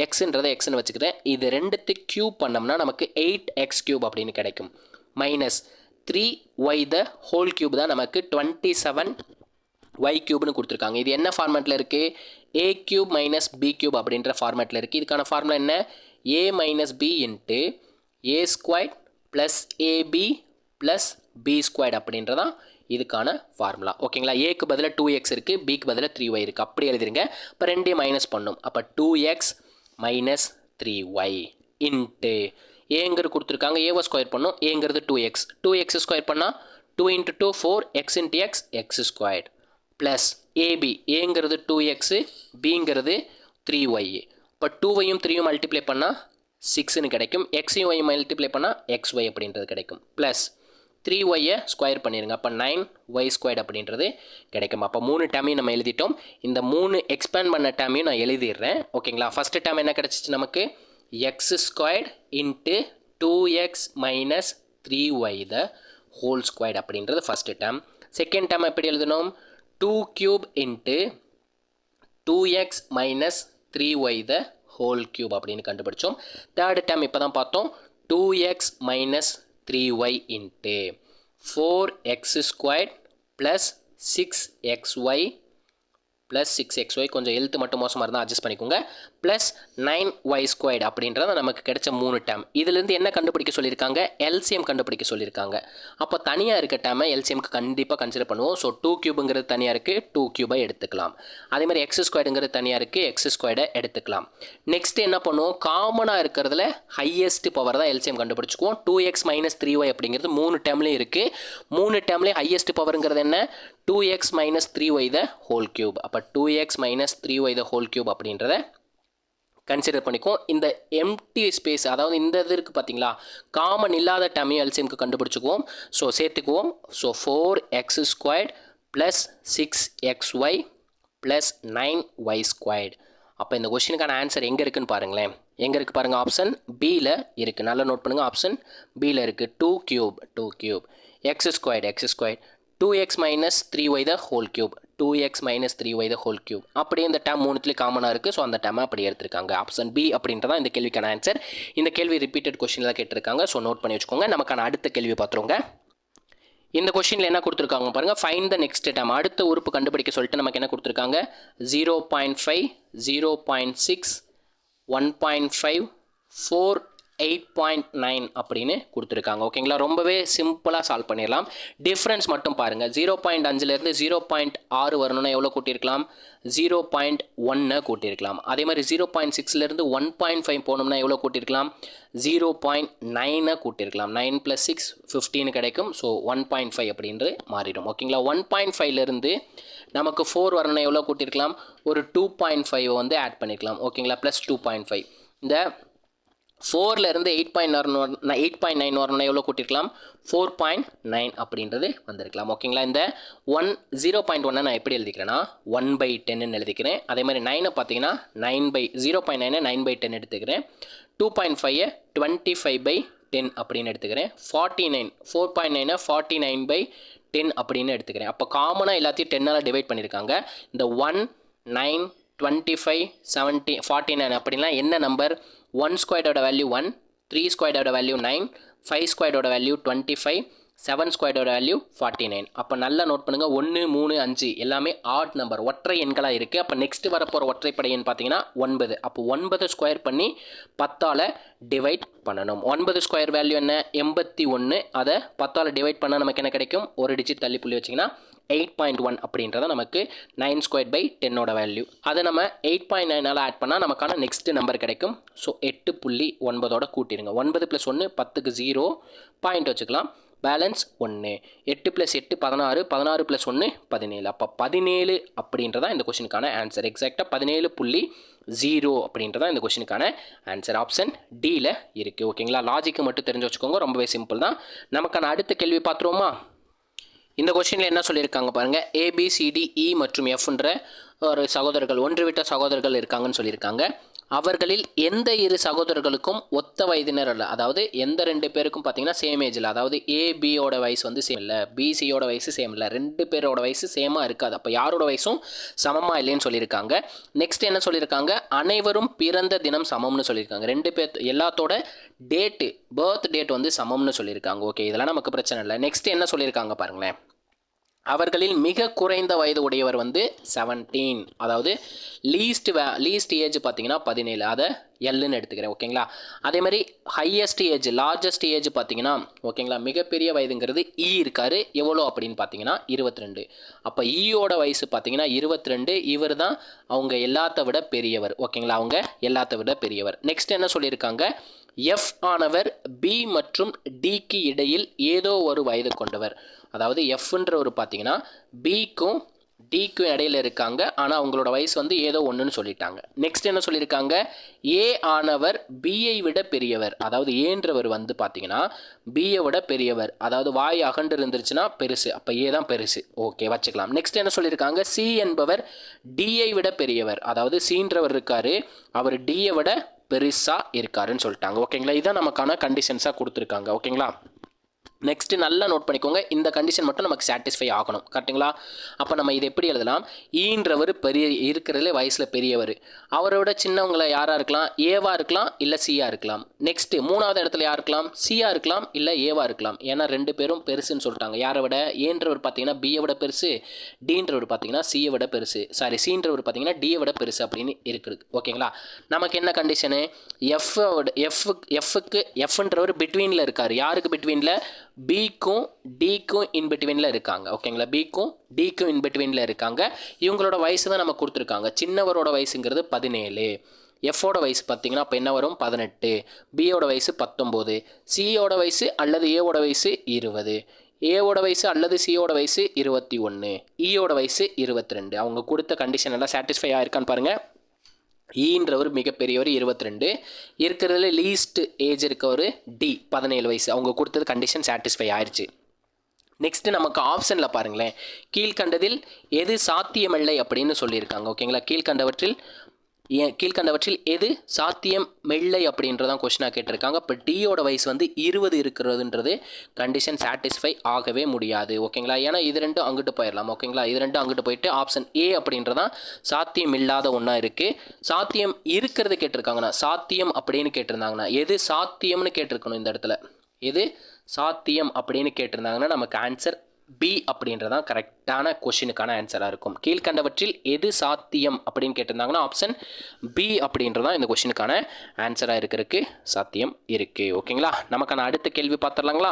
எக்ஸுன்றதை எக்ஸ்ன்னு வச்சுக்கிறேன். இது ரெண்டுத்துக்கு கியூப் பண்ணோம்னா நமக்கு 8x கியூப் அப்படின்னு கிடைக்கும். Minus 3y the whole cube தான் நமக்கு 27y கியூப்னு கொடுத்துருக்காங்க. இது என்ன ஃபார்மேட்டில் இருக்குது? a cube minus b cube அப்படின்ற ஃபார்மேட்டில் இருக்குது. இதுக்கான ஃபார்முலா என்ன? a minus b into a squared plus ab plus b squared அப்படின்றதான் இதுக்கான ஃபார்முலா. ஓகேங்களா, ஏக்கு பதிலாக 2x இருக்குது, பிக்கு பதிலாக 3y இருக்குது. அப்படி எழுதிருங்க. இப்போ ரெண்டையும் மைனஸ் பண்ணும். அப்போ 2x மைனஸ் 3y இன்ட்டு ஏங்கிறது கொடுத்துருக்காங்க, ஏவை ஸ்கொயர் பண்ணும், ஏங்கிறது 2x, 2x ஸ்கொயர் பண்ணால் 2 into 2 4, x into X X squared plus AB, ஏங்கிறது 2x, பிங்கிறது 3y. இப்போ 2வையும் 3யும் மல்டிப்ளை பண்ணால் 6ன்னு கிடைக்கும், எக்ஸையும் ஒய்யும் மல்டிப்ளை பண்ணால் xy அப்படின்றது கிடைக்கும். ப்ளஸ் 3yயை ஸ்கொயர் பண்ணிடுங்க. அப்போ 9y ஸ்கொயர்ட் அப்படின்றது கிடைக்கும். அப்போ 3 டேமையும் நம்ம எழுதிட்டோம். இந்த 3 எக்ஸ்பேண்ட் பண்ண டேமையும் நான் எழுதிடுறேன். ஓகேங்களா, ஃபஸ்ட்டு டேம் என்ன கிடச்சிச்சு நமக்கு? x squared into 2x minus 3y the whole squared அப்படின்றது ஃபஸ்ட்டு டேம். செகண்ட் டேம் எப்படி எழுதணும்? 2 cube into 2x minus 3y the whole cube அப்படின்னு கண்டுபிடிச்சோம். தேர்டு டேம் இப்போ தான் பார்த்தோம். 2x minus 3y into 4x squared plus 6xy plus 6xy, கொஞ்சம் எழுத்து மட்டும் மோசமாக இருந்தால் அட்ஜஸ்ட் பண்ணிக்கோங்க, ப்ளஸ் 9y ஸ்கொயர்ட் அப்படின்றத நமக்கு கிடைச்ச 3 டேம். இதுலேருந்து என்ன கண்டுபிடிக்க சொல்லியிருக்காங்க? எல்சிஎம் கண்டுபிடிக்க சொல்லியிருக்காங்க. அப்போ தனியாக இருக்க டேமை எல்சிஎம்க்கு கண்டிப்பாக கன்சிடர் பண்ணுவோம். ஸோ 2 கியூபுங்கிறது தனியாக இருக்குது, 2 கியூபை எடுத்துக்கலாம். அதேமாதிரி எக்ஸ் ஸ்கொயர்டுங்கிறது தனியாக இருக்குது, எக்ஸ் ஸ்கொயர்டை எடுத்துக்கலாம். நெக்ஸ்ட்டு என்ன பண்ணுவோம்? காமனாக இருக்கிறதுல ஹையஸ்ட் பவர் தான் எல்சிஎம் கண்டுபிடிச்சிக்குவோம். 2x மைனஸ் 3y அப்படிங்கிறது 3 டேம்லேயும் இருக்குது. 3 டேம்லேயும் ஹையஸ்ட் பவருங்கிறது என்ன? 2x minus 3y the whole cube. அப்போ 2x minus 3y the whole cube அப்படின்றத கன்சிடர் பண்ணிக்குவோம். இந்த எம்டி ஸ்பேஸ், அதாவது இந்த இது இருக்குது பார்த்தீங்களா, காமன் இல்லாத டேமையும் எல்சிஎம்க்கு கண்டுபிடிச்சிக்குவோம். ஸோ சேர்த்துக்குவோம். So 4x squared plus 6xy plus 9y squared. அப்போ இந்த கொஸ்டினுக்கான ஆன்சர் எங்கே இருக்குன்னு பாருங்களேன். எங்கே இருக்குது பாருங்கள்? ஆப்ஷன் பியில் இருக்குது. நல்லா நோட் பண்ணுங்கள், ஆப்ஷன் பியில் இருக்குது. 2 cube X squared 2x minus 3y the whole cube, 2x minus 3y the whole cube. அப்படியே இந்த டேம் மூணுத்துலேயும் காமனாக இருக்குது. ஸோ அந்த டேமை அப்படி எடுத்திருக்காங்க. ஆப்ஷன் பி அப்படின்றதான் இந்த கேள்விக்கான ஆன்சர். இந்த கேள்வி ரிப்பீட்டட் கொஸ்டின் தான் கேட்டிருக்காங்க. ஸோ நோட் பண்ணி வச்சுக்கோங்க. நமக்கான அடுத்த கேள்வி பார்த்துருங்க. இந்த கொஸ்டினில் என்ன கொடுத்துருக்காங்க பாருங்கள். Find the next dam. அடுத்த உறுப்பு கண்டுபிடிக்க சொல்லிட்டு நமக்கு என்ன கொடுத்துருக்காங்க? 0.5, 0.6, 1.5, 4, 8.9 அப்படின்னு கொடுத்துருக்காங்க. ஓகேங்களா, ரொம்பவே சிம்பிளாக சால்வ் பண்ணிடலாம். டிஃப்ரென்ஸ் மட்டும் பாருங்கள். 0.5லேருந்து 0.6 வரணும்னா எவ்வளோ கூட்டியிருக்கலாம்? 0.1 கூட்டியிருக்கலாம். அதே மாதிரி 0.6லேருந்து 1.5 போனோம்னா எவ்வளோ கூட்டியிருக்கலாம்? 0.9 கூட்டியிருக்கலாம். 9 + 6 15 கிடைக்கும். ஸோ 1.5 அப்படின்றது மாறிடும். ஓகேங்களா, 1.5லேருந்து நமக்கு 4 வரணும்னா எவ்வளோ கூட்டியிருக்கலாம்? ஒரு 2.5 வந்து ஆட் பண்ணிக்கலாம். ஓகேங்களா, ப்ளஸ் 2.5. இந்த 4லேருந்து 8.9 வரணும்னா எவ்வளோ கூட்டியிருக்கலாம்? 4.9 அப்படின்றது வந்திருக்கலாம். ஓகேங்களா, இந்த 0.1 நான் எப்படி எழுதிக்கிறேன்னா 1/10 எழுதிக்கிறேன். அதே மாதிரி 9 பார்த்தீங்கன்னா 0.9 9/10 எடுத்துக்கிறேன். 2.5 25/10 அப்படின்னு எடுத்துக்கிறேன். 4.9 49/10 அப்படின்னு எடுத்துக்கிறேன். அப்போ காமனாக எல்லாத்தையும் 10ஆல் டிவைட் பண்ணியிருக்காங்க. இந்த 1, 9, 25, 70, 49 அப்படின்லாம் என்ன நம்பர்? 1 ஸ்கொயர்டோட வேல்யூ 1, 3 ஸ்கொயர்டோட வேல்யூ 9, 5 ஸ்கொயர்டோட வேல்யூ 25, 7 ஸ்கொயர்டோட வேல்யூ 49. அப்போ நல்லா நோட் பண்ணுங்கள், 1 3 5 எல்லாமே ஆட் நம்பர், ஒற்றை எண்களாக இருக்குது. அப்போ நெக்ஸ்ட் வரப்போகிற ஒற்றைப்படை எண் பார்த்தீங்கன்னா 9. அப்போ 9 ஸ்கொயர் பண்ணி 10ஆல் டிவைட் பண்ணணும். 9 ஸ்கொயர் வேல்யூ என்ன? 81. அதை 10ஆல் டிவைட் பண்ணால் நமக்கு என்ன கிடைக்கும்? ஒரு டிஜிட் தள்ளி புள்ளி வச்சிங்கன்னா 8.1 அப்படின்றத நமக்கு 9 ஸ்கொயர் பை 10ஓட வேல்யூ. அதை நம்ம 8.9ஆல் ஆட் பண்ணால் நமக்கான நெக்ஸ்ட் நம்பர் கிடைக்கும். ஸோ 8.9ஓட கூட்டிடுங்க. 9 + 1 10க்கு 0 பாயிண்ட் வச்சுக்கலாம். பேலன்ஸ் 1. 8 + 8 16, 16 + 1 17. அப்போ 17 அப்படின்றதா இந்த கொஷினுக்கான ஆன்சர். எக்ஸாக்டாக 17.0 அப்படின்றதா இந்த கொஷினுக்கான ஆன்சர். ஆப்ஷன் டியில் இருக்குது. ஓகேங்களா, லாஜிக்கு மட்டும் தெரிஞ்சு வச்சுக்கோங்க, ரொம்பவே சிம்பிள் தான். நமக்கான அடுத்த கேள்வி பார்த்துருவோமா? இந்த கொஷினில் என்ன சொல்லியிருக்காங்க பாருங்கள். ABCDE மற்றும் Fன்ற ஒரு சகோதரர்கள், ஒன்று விட்ட சகோதரர்கள் இருக்காங்கன்னு சொல்லியிருக்காங்க. அவர்களில் எந்த இரு சகோதரர்களுக்கும் ஒத்த வயதினர் அல்ல, அதாவது எந்த 2 பேருக்கும் பார்த்தீங்கன்னா சேம் ஏஜில், அதாவது ABயோட வயசு வந்து சேம் இல்லை, BCயோட வயசு சேம் இல்லை, 2 பேரோட வயசு சேமாக இருக்காது. அப்போ யாரோட வயசும் சமமாக இல்லைன்னு சொல்லியிருக்காங்க. நெக்ஸ்ட் என்ன சொல்லியிருக்காங்க? அனைவரும் பிறந்த தினம் சமம்னு சொல்லியிருக்காங்க. 2 பேர் எல்லாத்தோட டேட்டு, பர்த் டேட் வந்து சமம்னு சொல்லியிருக்காங்க. ஓகே, இதெல்லாம் நமக்கு பிரச்சனை இல்லை. நெக்ஸ்ட் என்ன சொல்லியிருக்காங்க பாருங்களேன். அவர்களில் மிக குறைந்த வயது உடையவர் வந்து 17, அதாவது லீஸ்ட் ஏஜ் பார்த்தீங்கன்னா 17, அதை எல்லுன்னு எடுத்துக்கிறேன். ஓகேங்களா, அதே மாதிரி ஹையஸ்ட் ஏஜ், லார்ஜஸ்ட் ஏஜ் பார்த்தீங்கன்னா ஓகேங்களா, மிகப்பெரிய வயதுங்கிறது இருக்காரு. எவ்வளோ அப்படின்னு பார்த்தீங்கன்னா 22. அப்போ ஈயோட வயசு பார்த்தீங்கன்னா 22. இவர் தான் அவங்க எல்லாத்த விட பெரியவர். ஓகேங்களா, அவங்க எல்லாத்த விட பெரியவர். நெக்ஸ்ட் என்ன சொல்லியிருக்காங்க? F ஆனவர் B மற்றும் Dக்கு இடையில் ஏதோ ஒரு வயது கொண்டவர். அதாவது Fன்ற ஒரு பார்த்தீங்கன்னா Bக்கும் Dக்கும் இடையில இருக்காங்க, ஆனால் அவங்களோட வயசு வந்து ஏதோ ஒன்றுன்னு சொல்லிட்டாங்க. நெக்ஸ்ட் என்ன சொல்லியிருக்காங்க? A ஆனவர் Bயை விட பெரியவர். அதாவது ஏன்றவர் வந்து பார்த்தீங்கன்னா Bயை விட பெரியவர், அதாவது வாய் அகண்டு இருந்துருச்சுன்னா பெருசு, அப்போ ஏ தான் பெருசு. ஓகே, வச்சுக்கலாம். நெக்ஸ்ட் என்ன சொல்லியிருக்காங்க? C என்பவர் Dயை விட பெரியவர், அதாவது Cன்றவர் இருக்காரு, அவர் Dயை விட பெருசாக இருக்காருன்னு சொல்லிட்டாங்க. ஓகேங்களா, இதுதான் நமக்கான கண்டிஷன்ஸாக கொடுத்துருக்காங்க. ஓகேங்களா, நெக்ஸ்ட்டு நல்லா நோட் பண்ணிக்கோங்க, இந்த கண்டிஷன் மட்டும் நமக்கு சாட்டிஸ்ஃபை ஆகணும். கரெக்டுங்களா? அப்போ நம்ம இது எப்படி எழுதலாம்? ஈன்றவர் பெரிய இருக்கிறதுல வயசில் பெரியவர், அவரை விட சின்னவங்களை யாராக இருக்கலாம்? ஏவாக இருக்கலாம், இல்லை சியாக இருக்கலாம். நெக்ஸ்ட்டு 3வது இடத்துல யார் இருக்கலாம்? சியாக இருக்கலாம், இல்லை ஏவாக இருக்கலாம். ஏன்னா 2 பேரும் பெருசுன்னு சொல்லிட்டாங்க. யாரை விட? ஏன்றவர் பார்த்தீங்கன்னா பியை விட பெருசு, டீன்றவர் பார்த்தீங்கன்னா சியை விட பெருசு, சீன்றவர் பார்த்தீங்கன்னா டியை விட பெருசு அப்படின்னு இருக்குது. ஓகேங்களா, நமக்கு என்ன கண்டிஷனு? எஃப்ன்றவர் பிட்வீனில் இருக்கார். யாருக்கு பிட்வீனில்? பிக்கும் டிக்கும் இன்பிட்வீனில் இருக்காங்க. ஓகேங்களா, பிக்கும் டிக்கும் இன்பிட்வீனில் இருக்காங்க. இவங்களோட வயசு தான் நம்ம கொடுத்துருக்காங்க. சின்னவரோட வயசுங்கிறது 17, எஃபோட வயசு பார்த்தீங்கன்னா அப்போ என்ன வரும்? 18, பியோட வயசு 19, சியோட வயசு அல்லது ஏவோட வயசு 20, ஏவோட வயசு அல்லது சியோட வயசு 21, ஈயோட வயசு 22. அவங்க கொடுத்த கண்டிஷன் எல்லாம் சாட்டிஸ்ஃபை ஆயிருக்கான்னு பாருங்கள். ஈன்றவர் மிகப்பெரியவர் 22, இருக்கிறதுல லீஸ்ட் ஏஜ் இருக்கவர் டி 17 வயசு. அவங்க கொடுத்தது கண்டிஷன் சாட்டிஸ்ஃபை ஆயிடுச்சு. நெக்ஸ்ட்டு நமக்கு ஆப்ஷனில் பாருங்களேன், கீழ்கண்டதில் எது சாத்தியமில்லை அப்படின்னு சொல்லியிருக்காங்க. ஓகேங்களா, கீழ்கண்டவற்றில் எது சாத்தியமில்லை அப்படின்றதான் கொஸ்டினாக கேட்டிருக்காங்க. இப்போ டியோட வயசு வந்து 20 இருக்கிறதுன்றது கண்டிஷன் சாட்டிஸ்ஃபை ஆகவே முடியாது. ஓகேங்களா, ஏன்னா இது ரெண்டும் அங்கிட்டு போயிடலாம். ஓகேங்களா, இது ரெண்டும் அங்கிட்டு போயிட்டு ஆப்ஷன் ஏ அப்படின்றதான் சாத்தியம் இல்லாத ஒன்றா இருக்குது. சாத்தியம் இருக்கிறது கேட்டிருக்காங்கன்னா, சாத்தியம் அப்படின்னு கேட்டிருந்தாங்கன்னா எது சாத்தியம்னு கேட்டிருக்கணும். இந்த இடத்துல எது சாத்தியம் அப்படின்னு கேட்டிருந்தாங்கன்னா நமக்கு ஆன்சர் பி அப்படின்றதான் கரெக்டான கொஷினுக்கான ஆன்சராக இருக்கும். கீழ்கண்டவற்றில் எது சாத்தியம் அப்படின்னு கேட்டிருந்தாங்கன்னா ஆப்ஷன் பி அப்படின்றதான் இந்த கொஷினுக்கான ஆன்சராக இருக்கிறதுக்கு சாத்தியம் இருக்குது. ஓகேங்களா, நமக்கான அடுத்த கேள்வி பார்த்துடலாங்களா?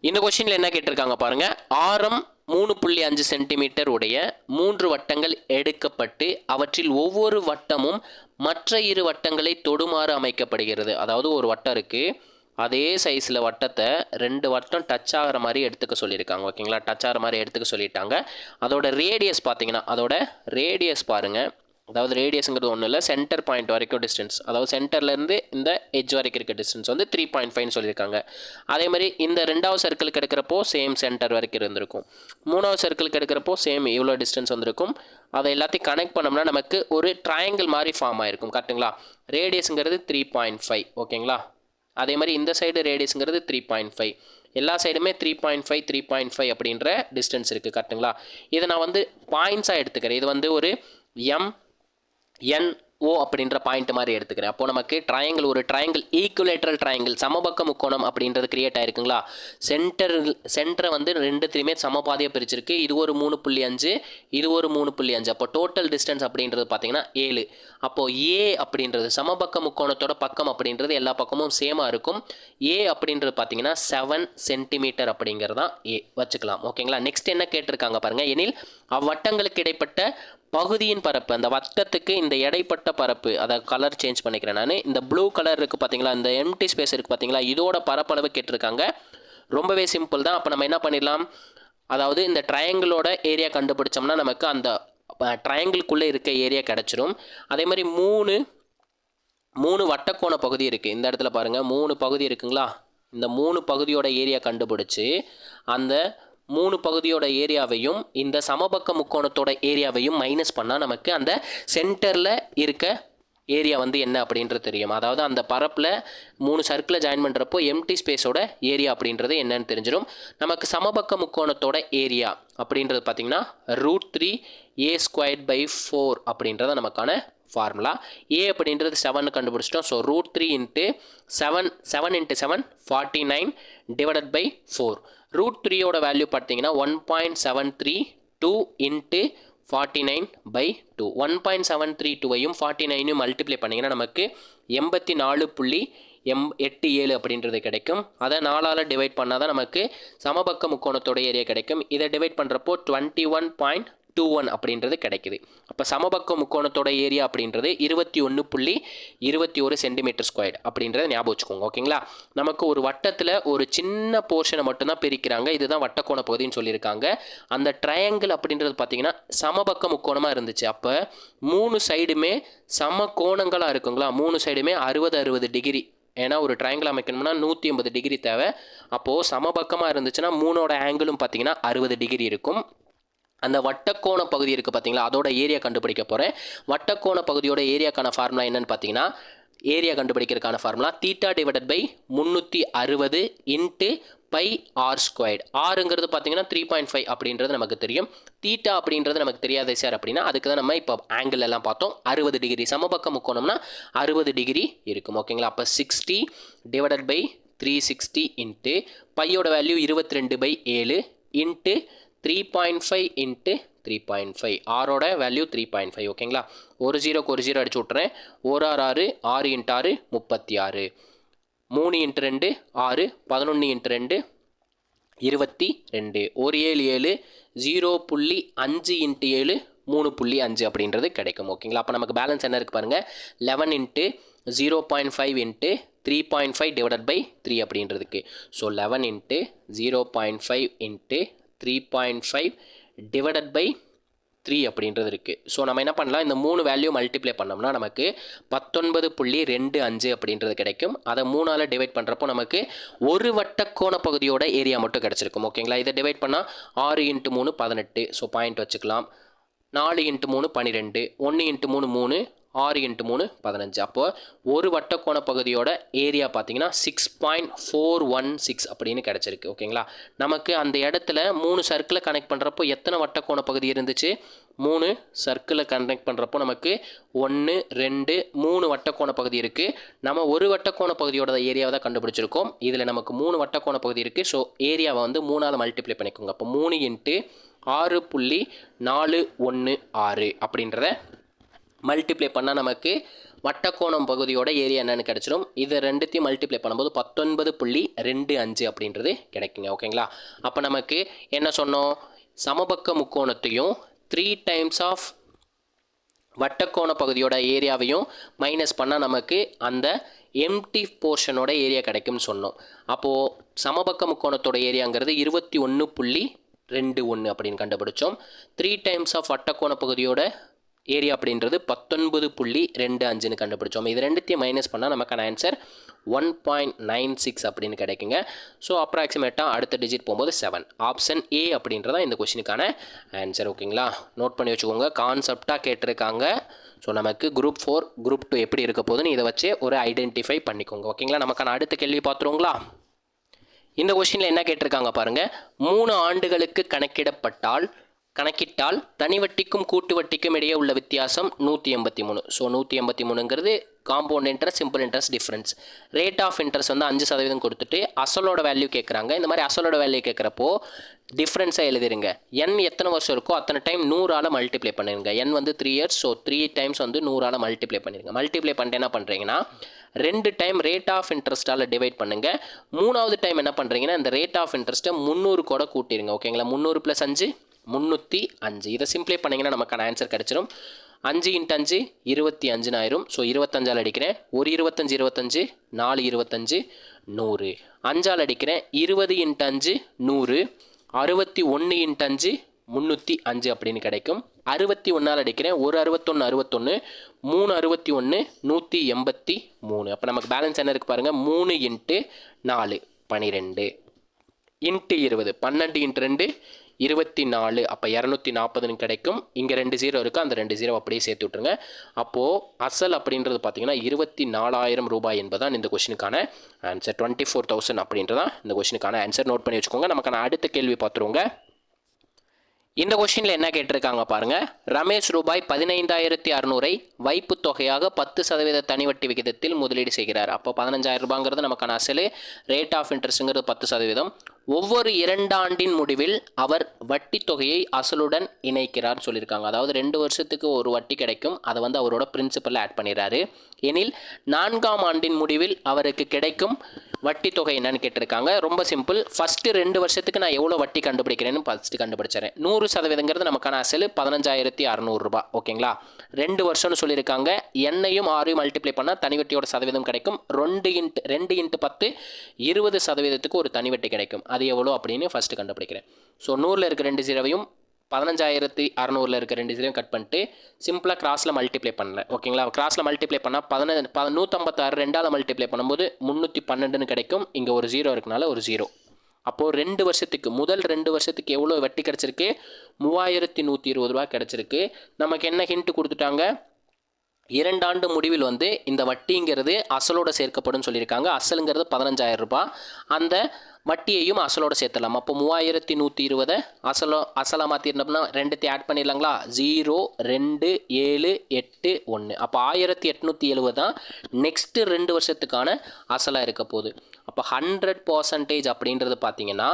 இந்த கொஷினில் என்ன கேட்டிருக்காங்க பாருங்கள். ஆரம் 3.5 சென்டிமீட்டர் உடைய 3 வட்டங்கள் எடுக்கப்பட்டு அவற்றில் ஒவ்வொரு வட்டமும் மற்ற 2 வட்டங்களை தொடுமாறு அமைக்கப்படுகிறது. அதாவது ஒரு வட்டம் இருக்குது, அதே சைஸில் வட்டத்தை 2 வட்டம் டச் ஆகிற மாதிரி எடுத்துக்க சொல்லியிருக்காங்க. ஓகேங்களா, டச் ஆகிற மாதிரி எடுத்துக்க சொல்லிட்டாங்க. அதோட ரேடியஸ் பார்த்தீங்கன்னா, அதோட ரேடியஸ் பாருங்கள். அதாவது ரேடியஸுங்கிறது ஒன்றும் இல்லை, சென்டர் பாயிண்ட் வரைக்கும் டிஸ்டன்ஸ், அதாவது சென்டர்லேருந்து இந்த எட்ஜ் வரைக்கும் இருக்க டிஸ்டன்ஸ் வந்து 3.5 சொல்லியிருக்காங்க. அதே மாதிரி இந்த 2வது சர்க்கிளுக்கு எடுக்கிறப்போ சேம் சென்டர் வரைக்கும் இருந்திருக்கும். 3வது சர்க்கிளுக்கு எடுக்கிறப்போ சேம் இவ்வளோ டிஸ்டன்ஸ் வந்திருக்கும். அதை எல்லாத்தையும் கனெக்ட் பண்ணோம்னா நமக்கு ஒரு ட்ரையாங்கிள் மாதிரி ஃபார்ம் ஆகிருக்கும். கரெக்டுங்களா, ரேடியஸுங்கிறது 3.5. ஓகேங்களா, அதே மாதிரி இந்த சைடு ரேடியஸுங்கிறது 3.5, எல்லா சைடுமே 3.5 அப்படின்ற டிஸ்டன்ஸ் இருக்குது. கரெக்டுங்களா, இதை நான் வந்து பாயிண்ட்ஸாக எடுத்துக்கிறேன். இது வந்து ஒரு எம், என், ஓ அப்படின்ற பாயிண்ட் மாதிரி எடுத்துக்கிறேன். அப்போ நமக்கு ட்ரையாங்கிள் ஒரு ட்ரையாங்கிள் ஈக்குவலேட்ரல் ட்ரையாங்கிள் சமபக்க முக்கோணம் அப்படின்றது கிரியேட் ஆயிருக்குங்களா. சென்டரை வந்து ரெண்டுத்தையுமே சமபாதியாக பிரிச்சிருக்கு. இது ஒரு 3.5, இது ஒரு 3.5. அப்போ டோட்டல் டிஸ்டன்ஸ் அப்படின்றது பார்த்தீங்கன்னா 7. அப்போது ஏ அப்படின்றது சமபக்க முக்கோணத்தோட பக்கம் அப்படின்றது எல்லா பக்கமும் சேமாக இருக்கும். ஏ அப்படின்றது பார்த்தீங்கன்னா 7 சென்டிமீட்டர் அப்படிங்கிறதான் ஏ வச்சுக்கலாம். ஓகேங்களா. நெக்ஸ்ட் என்ன கேட்டிருக்காங்க பாருங்கள். எனில் அவ்வட்டங்களுக்கு இடைப்பட்ட பகுதியின் பரப்பு, அந்த வட்டத்துக்கு இந்த இடைப்பட்ட பரப்பு, அதை கலர் சேஞ்ச் பண்ணிக்கிறேன் நான். இந்த ப்ளூ கலர் இருக்குது பார்த்தீங்களா, இந்த எம்டி ஸ்பேஸ் இருக்குது பார்த்தீங்களா, இதோட பரப்பளவு கேட்டிருக்காங்க. ரொம்பவே சிம்பிள் தான். அப்போ நம்ம என்ன பண்ணிடலாம், அதாவது இந்த ட்ரையாங்கிளோட ஏரியா கண்டுபிடிச்சோம்னா நமக்கு அந்த ட்ரையாங்கிள்குள்ளே இருக்க ஏரியா கிடச்சிரும். அதே மாதிரி மூணு வட்டக்கோண பகுதி இருக்குது. இந்த இடத்துல பாருங்கள் 3 பகுதி இருக்குங்களா. இந்த 3 பகுதியோட ஏரியா கண்டுபிடிச்சி அந்த 3 பகுதியோட ஏரியாவையும் இந்த சமபக்க முக்கோணத்தோட ஏரியாவையும் மைனஸ் பண்ணால் நமக்கு அந்த சென்டரில் இருக்க ஏரியா வந்து என்ன அப்படின்றது தெரியும். அதாவது அந்த பரப்பில் 3 சர்க்கிளை ஜாயின் பண்ணுறப்போ எம்டி ஸ்பேஸோட ஏரியா அப்படின்றது என்னன்னு தெரிஞ்சிடும். நமக்கு சமபக்க முக்கோணத்தோட ஏரியா அப்படின்றது பார்த்திங்கன்னா √3a²/4 அப்படின்றத நமக்கான ஃபார்முலா. ஏ அப்படின்றது 7 கண்டுபிடிச்சிட்டோம். ஸோ √3 × 7 × 7 49 /4. √3யோட வேல்யூ பார்த்தீங்கன்னா 1.732 × 49/2. 1.732ஐயும் 49ஐயும் மல்டிப்ளை பண்ணிங்கன்னா நமக்கு 84.87 அப்படின்றது கிடைக்கும். அதை 4ஆல் டிவைட் பண்ணால் தான் நமக்கு சமபக்க முக்கோணத்தோட ஏரியா கிடைக்கும். இதை டிவைட் பண்ணுறப்போ 21.21 அப்படின்றது கிடைக்குது. அப்போ சமபக்க முக்கோணத்தோட ஏரியா அப்படின்றது 21.21 சென்டிமீட்டர் ஸ்கொயர் அப்படின்றத ஞாபகம் வச்சுக்கோங்க. ஓகேங்களா. நமக்கு ஒரு வட்டத்தில் ஒரு சின்ன போர்ஷனை மட்டும்தான் பிரிக்கிறாங்க. இதுதான் வட்டக்கோண பகுதின்னு சொல்லியிருக்காங்க. அந்த ட்ரையாங்கிள் அப்படின்றது பார்த்தீங்கன்னா சமபக்க முக்கோணமாக இருந்துச்சு. அப்போ 3 சைடுமே சம கோணங்களாக இருக்குங்களா. 3 சைடுமே 60 டிகிரி. ஏன்னா ஒரு ட்ரையாங்கிள் அமைக்கணும்னா 180 டிகிரி தேவை. அப்போது சமபக்கமாக இருந்துச்சுன்னா 3ஓட ஆங்கிளும் பார்த்தீங்கன்னா 60 டிகிரி இருக்கும். அந்த வட்டக்கோண பகுதி இருக்குது பார்த்தீங்களா, அதோட ஏரியா கண்டுபிடிக்க போகிறேன். வட்டக்கோண பகுதியோட ஏரியாக்கான ஃபார்முலா என்னன்னு பார்த்தீங்கன்னா, ஏரியா கண்டுபிடிக்கிறதுக்கான ஃபார்முலா θ/360 × πr². ஆறுங்கிறது பார்த்தீங்கன்னா 3.5 அப்படின்றது நமக்கு தெரியும். தீட்டா அப்படின்றது நமக்கு தெரியாத சார் அப்படின்னா அதுக்கு தான் நம்ம இப்போ ஆங்கிள் எல்லாம் பார்த்தோம். 60 டிகிரி சமபக்க முக்கோணம்னா 60 டிகிரி இருக்கும். ஓகேங்களா. அப்போ 60/360 × பையோட வேல்யூ 22/7 × 3.5 × 3.5. ஆரோட வேல்யூ 3.5. ஓகேங்களா. ஒரு 0க்கு ஒரு 0 அடிச்சு விட்றேன். 1 6 6 × 6 36. 3 × 2 6. 11 × 2 22. ஒரு 7 7. 0.5 × 7 3.5 அப்படின்றது கிடைக்கும். ஓகேங்களா. அப்போ நமக்கு பேலன்ஸ் என்ன இருக்குது பாருங்கள். 11 × 0.5 × 3.5 / 3 அப்படின்றதுக்கு. ஸோ 11 × 0.5 × 3.5 / 3 அப்படின்றது இருக்குது. ஸோ நம்ம என்ன பண்ணலாம், இந்த 3 வேல்யூ மல்டிப்ளை பண்ணோம்னா நமக்கு 19.25 அப்படின்றது கிடைக்கும். அதை 3ஆல் டிவைட் பண்ணுறப்போ நமக்கு ஒரு வட்டக்கோண பகுதியோட ஏரியா மட்டும் கிடச்சிருக்கும். ஓகேங்களா. இதை டிவைட் பண்ணால் 6 × 3 18. ஸோ பாயிண்ட் வச்சுக்கலாம். 4 × 3 12. 1 × 3 3. 6 × 3 15. அப்போது ஒரு வட்டக்கோண பகுதியோட ஏரியா பார்த்தீங்கன்னா 6.416 அப்படின்னு கிடச்சிருக்கு. ஓகேங்களா. நமக்கு அந்த இடத்துல 3 சர்க்கிளை கனெக்ட் பண்ணுறப்போ எத்தனை வட்டக்கோண பகுதி இருந்துச்சு, 3 சர்க்கிளை கனெக்ட் பண்ணுறப்போ நமக்கு 1 2 3 வட்டக்கோண பகுதி இருக்குது. நம்ம ஒரு வட்டக்கோண பகுதியோட ஏரியாவை தான் கண்டுபிடிச்சிருக்கோம். இதில் நமக்கு 3 வட்டக்கோண பகுதி இருக்குது. ஸோ ஏரியாவை வந்து 3ஆல் மல்டிப்ளை பண்ணிக்கோங்க. அப்போ 3 × 6.416 அப்படின்றத மல்டிப்ளை பண்ணால் நமக்கு வட்டக்கோணம் பகுதியோட ஏரியா என்னென்னு கிடச்சிடும். இதை ரெண்டுத்தையும் மல்டிப்ளை பண்ணும்போது 19.25 அப்படின்றது கிடைக்குங்க. ஓகேங்களா. அப்போ நமக்கு என்ன சொன்னோம், சமபக்க முக்கோணத்தையும் 3 டைம்ஸ் ஆஃப் வட்டக்கோண பகுதியோட ஏரியாவையும் மைனஸ் பண்ணால் நமக்கு அந்த எம்டி போர்ஷனோட ஏரியா கிடைக்கும்னு சொன்னோம். அப்போது சமபக்க முக்கோணத்தோட ஏரியாங்கிறது 21.21 அப்படின்னு கண்டுபிடிச்சோம். 3 டைம்ஸ் ஆஃப் வட்டக்கோண பகுதியோட ஏரியா அப்படின்றது 19.25ன்னு கண்டுபிடிச்சோம். இது ரெண்டுத்தையும் மைனஸ் பண்ணால் நமக்கான ஆன்சர் 1.96 அப்படின்னு கிடைக்குங்க. ஸோ அப்ராக்சிமேட்டாக அடுத்த டிஜிட் போகும்போது 7. ஆப்ஷன் ஏ அப்படின்றதா இந்த கொஷினுக்கான ஆன்சர். ஓகேங்களா. நோட் பண்ணி வச்சுக்கோங்க. கான்செப்டாக கேட்டிருக்காங்க. ஸோ நமக்கு குரூப் 4 குரூப் 2 எப்படி இருக்க போகுதுன்னு இதை வச்சு ஒரு ஐடென்டிஃபை பண்ணிக்கோங்க. ஓகேங்களா. நமக்கான அடுத்த கேள்வி பார்த்துருவோங்களா. இந்த கொஷினில் என்ன கேட்டிருக்காங்க பாருங்கள். 3 ஆண்டுகளுக்கு கணக்கிடப்பட்டால் கணக்கிட்டால் தனி வட்டிக்கும் கூட்டு வட்டிக்கும் இடையே உள்ள வித்தியாசம் 183. ஸோ 183ங்கிறது compound interest, simple interest difference. Rate of interest வந்து 5% கொடுத்துட்டு அசலோட வேல்யூ கேட்குறாங்க. இந்த மாதிரி அசலோட வேல்யூ கேட்குறப்போ டிஃப்ரென்ஸாக எழுதிருங்க. என் எத்தனை வருஷம் இருக்கோ அத்தனை டைம் 100ஆல் மல்டிப்ளை பண்ணிடுங்க. என் வந்து 3 இயர்ஸ், ஸோ 3 டைம்ஸ் வந்து 100ஆல் மல்டிப்ளை பண்ணிடுங்க. மல்டிப்ளை பண்ணிட்டு என்ன பண்ணுறீங்கன்னா 2 டைம் ரேட் ஆஃப் இன்ட்ரெஸ்ட்டால் டிவைட் பண்ணுங்கள். 3வது டைம் என்ன பண்ணுறீங்கன்னா இந்த ரேட் ஆஃப் இன்ட்ரெஸ்ட்டை 300 கூட கூட்டிடுங்க. ஓகேங்களா, 300 + 5 305. இதை சிம்ப்ளை பண்ணிங்கன்னா நமக்கான ஆன்சர் கிடச்சிரும். 5 × 5 25 ஆயிரும். ஸோ 25ஆல் அடிக்கிறேன். ஒரு 25 25, 4 25 100. 5ஆல் அடிக்கிறேன். 20 × 5 100, 61 × 5 305 அப்படின்னு கிடைக்கும். 61ஆல் அடிக்கிறேன். ஒரு 61 61, 3 61 183. அப்போ நமக்கு பேலன்ஸ் என்ன இருக்குது பாருங்கள், 3 × 4 12 × 20 12 × 2 24. அப்போ 240 கிடைக்கும். இங்கே 2 0 இருக்குது, அந்த 2 0 அப்படியே சேர்த்து விட்ருங்க. அப்போது அசல் அப்படின்றது பார்த்தீங்கன்னா 24,000 ரூபாய் என்பதுதான் இந்த கொஷினுக்கான ஆன்சர். 24,000 அப்படின்றதான் இந்த கொஷினுக்கான ஆன்சர். நோட் பண்ணி வச்சுக்கோங்க. நமக்கான அடுத்த கேள்வி பார்த்துருவோங்க. இந்த கொஸ்டினில் என்ன கேட்டிருக்காங்க பாருங்கள். ரமேஷ் ரூபாய் 15,600 வைப்பு தொகையாக 10% தனி வட்டி விகிதத்தில் முதலீடு செய்கிறார். அப்போ 15,000 ரூபாங்கிறது நமக்கான அசல். ரேட் ஆஃப் இன்ட்ரெஸ்ட்டுங்கிறது 10%. ஒவ்வொரு 2 ஆண்டின் முடிவில் அவர் வட்டி தொகையை அசலுடன் இணைக்கிறார் சொல்லியிருக்காங்க. அதாவது 2 வருஷத்துக்கு ஒரு வட்டி கிடைக்கும், அதை வந்து அவரோட பிரின்சிபலில் ஆட் பண்ணிடுறாரு. எனில் 4ஆம் ஆண்டின் முடிவில் அவருக்கு கிடைக்கும் வட்டி தொகை என்னன்னு கேட்டிருக்காங்க. ரொம்ப சிம்பிள். ஃபஸ்ட்டு 2 வருஷத்துக்கு நான் எவ்வளோ வட்டி கண்டுபிடிக்கிறேன்னு ஃபஸ்ட்டு கண்டுபிடிச்சிடறேன். 100%ங்கிறது நமக்கான அசல் 15,600 ரூபாய். ஓகேங்களா, 2 வருஷம்னு சொல்லியிருக்காங்க. எண்ணையும் 6ஐயும் மல்டிப்ளை பண்ணால் தனி வட்டியோட சதவீதம் கிடைக்கும். 2 × 10 20%க்கு ஒரு தனி வட்டி கிடைக்கும். அது எவ்வளோ அப்படின்னு ஃபஸ்ட்டு கண்டுபிடிக்கிறேன். ஸோ 100ல் இருக்க 2 0வையும் 15,600ல் இருக்க 2 0வையும் கட் பண்ணிட்டு சிம்பிளாக கிராஸில் மல்டிப்ளை பண்ணல. ஓகேங்களா, கிராஸில் மல்டிப்ளை பண்ணால் 156 2ஆல் மல்டிப்ளை பண்ணும்போது 312ன்னு கிடைக்கும். இங்கே ஒரு 0 இருக்கனால ஒரு 0. அப்போது 2 வருஷத்துக்கு முதல் 2 வருஷத்துக்கு எவ்வளோ வட்டி கிடச்சிருக்கு, 3,120 ரூபா கிடச்சிருக்கு. நமக்கு என்ன ஹிண்ட் கொடுத்துட்டாங்க, 2 ஆண்டு முடிவில் வந்து இந்த வட்டிங்கிறது அசலோடு சேர்க்கப்படும் சொல்லியிருக்காங்க. அசலுங்கிறது 15,000 ரூபாய். அந்த வட்டியையும் அசலோடு சேர்த்துடலாம். அப்போ 3,120 அசலாக மாற்றிருந்தோம்னா 2 ஆட் பண்ணிடலாங்களா. 0 2 7 8 1. அப்போ 1,870 தான் நெக்ஸ்ட்டு 2 வருஷத்துக்கான அசலாக இருக்க போகுது. அப்போ 100% அப்படின்றது பார்த்தீங்கன்னா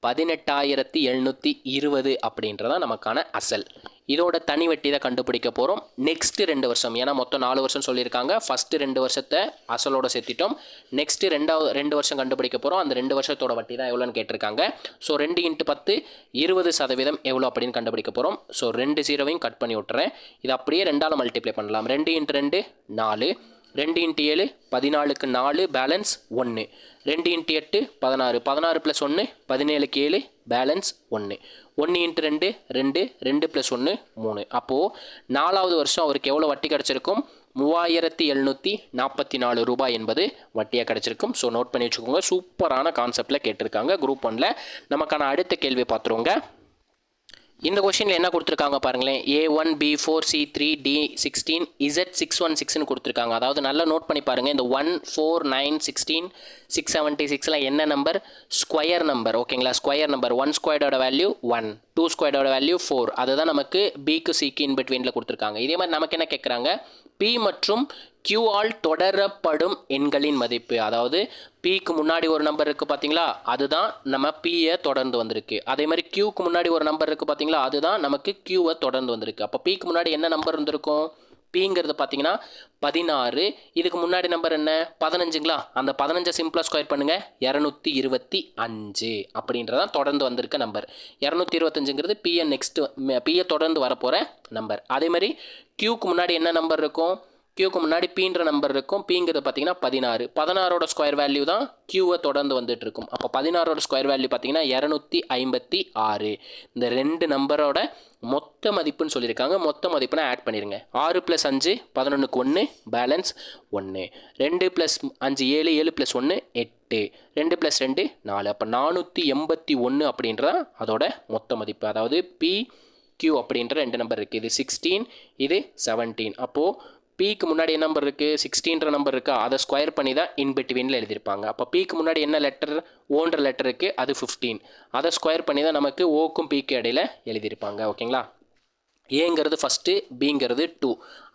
18,720 அப்படின்றதான் நமக்கான அசல். இதோட தனி வட்டி தான் கண்டுபிடிக்க போகிறோம் நெக்ஸ்ட்டு 2 வருஷம். ஏன்னா மொத்தம் 4 வருஷம் சொல்லியிருக்காங்க. ஃபஸ்ட்டு 2 வருஷத்தை அசலோட சேர்த்திட்டோம். நெக்ஸ்ட்டு 2 வருஷம் கண்டுபிடிக்க போகிறோம். அந்த 2 வருஷத்தோட வட்டி தான் எவ்வளோன்னு கேட்டிருக்காங்க. ஸோ 2 × 10 20% எவ்வளோ அப்படின்னு கண்டுபிடிக்க போகிறோம். ஸோ 2 0வையும் கட் பண்ணி விட்டுறேன். இது அப்படியே 2ஆல் மல்டிப்ளை பண்ணலாம். 2 × 2 4, 2 × 7 14க்கு 4 பேலன்ஸ் 1, 2 × 8 16, 16 + 1 17க்கு 7 பேலன்ஸ் 1, 1 × 2 2, 2 + 1 3. அப்போது 4ஆவது வருஷம் அவருக்கு எவ்வளோ வட்டி கிடச்சிருக்கும், 3,744 ரூபாய் என்பது வட்டியாக கிடச்சிருக்கும். ஸோ நோட் பண்ணி வச்சுக்கோங்க. சூப்பரான கான்செப்டில் கேட்டிருக்காங்க குரூப் 1ல். நமக்கான அடுத்த கேள்வி பார்த்துருவோங்க. இந்த கொஸ்டினில் என்ன கொடுத்துருக்காங்க பாருங்களேன். A1 B4 C3 D16 Z616ன்னு கொடுத்துருக்காங்க. அதாவது நல்லா நோட் பண்ணி பாருங்கள். இந்த 1 4 9 16 676லாம் என்ன நம்பர், ஸ்கொயர் நம்பர். ஓகேங்களா, ஸ்கொயர் நம்பர். 1 ஸ்கொயர்டோட வேல்யூ 1, 2 ஸ்கொயர்டோட வேல்யூ 4. அதுதான் நமக்கு பிக்கு சிக்கு இன்பிட்வீனில் கொடுத்துருக்காங்க. இதே மாதிரி நமக்கு என்ன கேட்குறாங்க, P மற்றும் Q ஆல் தொடரப்படும் எண்களின் மதிப்பு. அதாவது Pக்கு முன்னாடி ஒரு நம்பர் இருக்குது பார்த்தீங்களா, அதுதான் நம்ம Pயை தொடர்ந்து வந்திருக்கு. அதே மாதிரி Qக்கு முன்னாடி ஒரு நம்பர் இருக்குது பார்த்தீங்களா, அதுதான் நமக்கு Qவை தொடர்ந்து வந்திருக்கு. அப்போ Pக்கு முன்னாடி என்ன நம்பர் இருந்திருக்கும், Pங்கிறது பார்த்தீங்கன்னா 16. இதுக்கு முன்னாடி நம்பர் என்ன, 15ங்களா. அந்த 15 சிம்பிளாக ஸ்கொயர் பண்ணுங்கள், 225 அப்படின்றதான் தொடர்ந்து வந்திருக்க நம்பர். 225ங்கிறது Pயை Pயை தொடர்ந்து வரப்போகிற நம்பர். அதே மாதிரி Qக்கு முன்னாடி என்ன நம்பர் இருக்கும், Qக்கு முன்னாடி Pன்ற நம்பர் இருக்கும். Pங்கிறது பார்த்தீங்கன்னா 16. 16ஓட ஸ்கொயர் வேல்யூ தான் Qவை தொடர்ந்து வந்துட்டு இருக்கும். அப்போ 16ஓட ஸ்கொயர் வேல்யூ பார்த்தீங்கன்னா 256. இந்த 2 நம்பரோட மொத்த மதிப்புன்னு சொல்லியிருக்காங்க. மொத்த மதிப்புனா ஆட் பண்ணிடுங்க. 6 + 5 11க்கு 1 பேலன்ஸ் 1, 2 + 5 7, 7 + 1 8, 2 + 2 4. அப்போ 481 அப்படின்றதான் அதோட மொத்த மதிப்பு. அதாவது PQ அப்படின்ற 2 நம்பர் இருக்குது. இது 16, இது 17. அப்போது பிக்கு முன்னாடி என்ன நம்பர் இருக்குது, 16ன்ற நம்பர் இருக்கா, அதை ஸ்கொயர் பண்ணி தான் இன் பிட்வீனில் எழுதியிருப்பாங்க. அப்போ பிக்கு முன்னாடி என்ன லெட்டர், ஓன்ற லெட்டர் இருக்குது, அது 15. அதை ஸ்கொயர் பண்ணி தான் நமக்கு ஓக்கும் பிக்கு இடையில எழுதியிருப்பாங்க. ஓகேங்களா. ஏங்கிறது ஃபஸ்ட்டு, பிங்கிறது 2.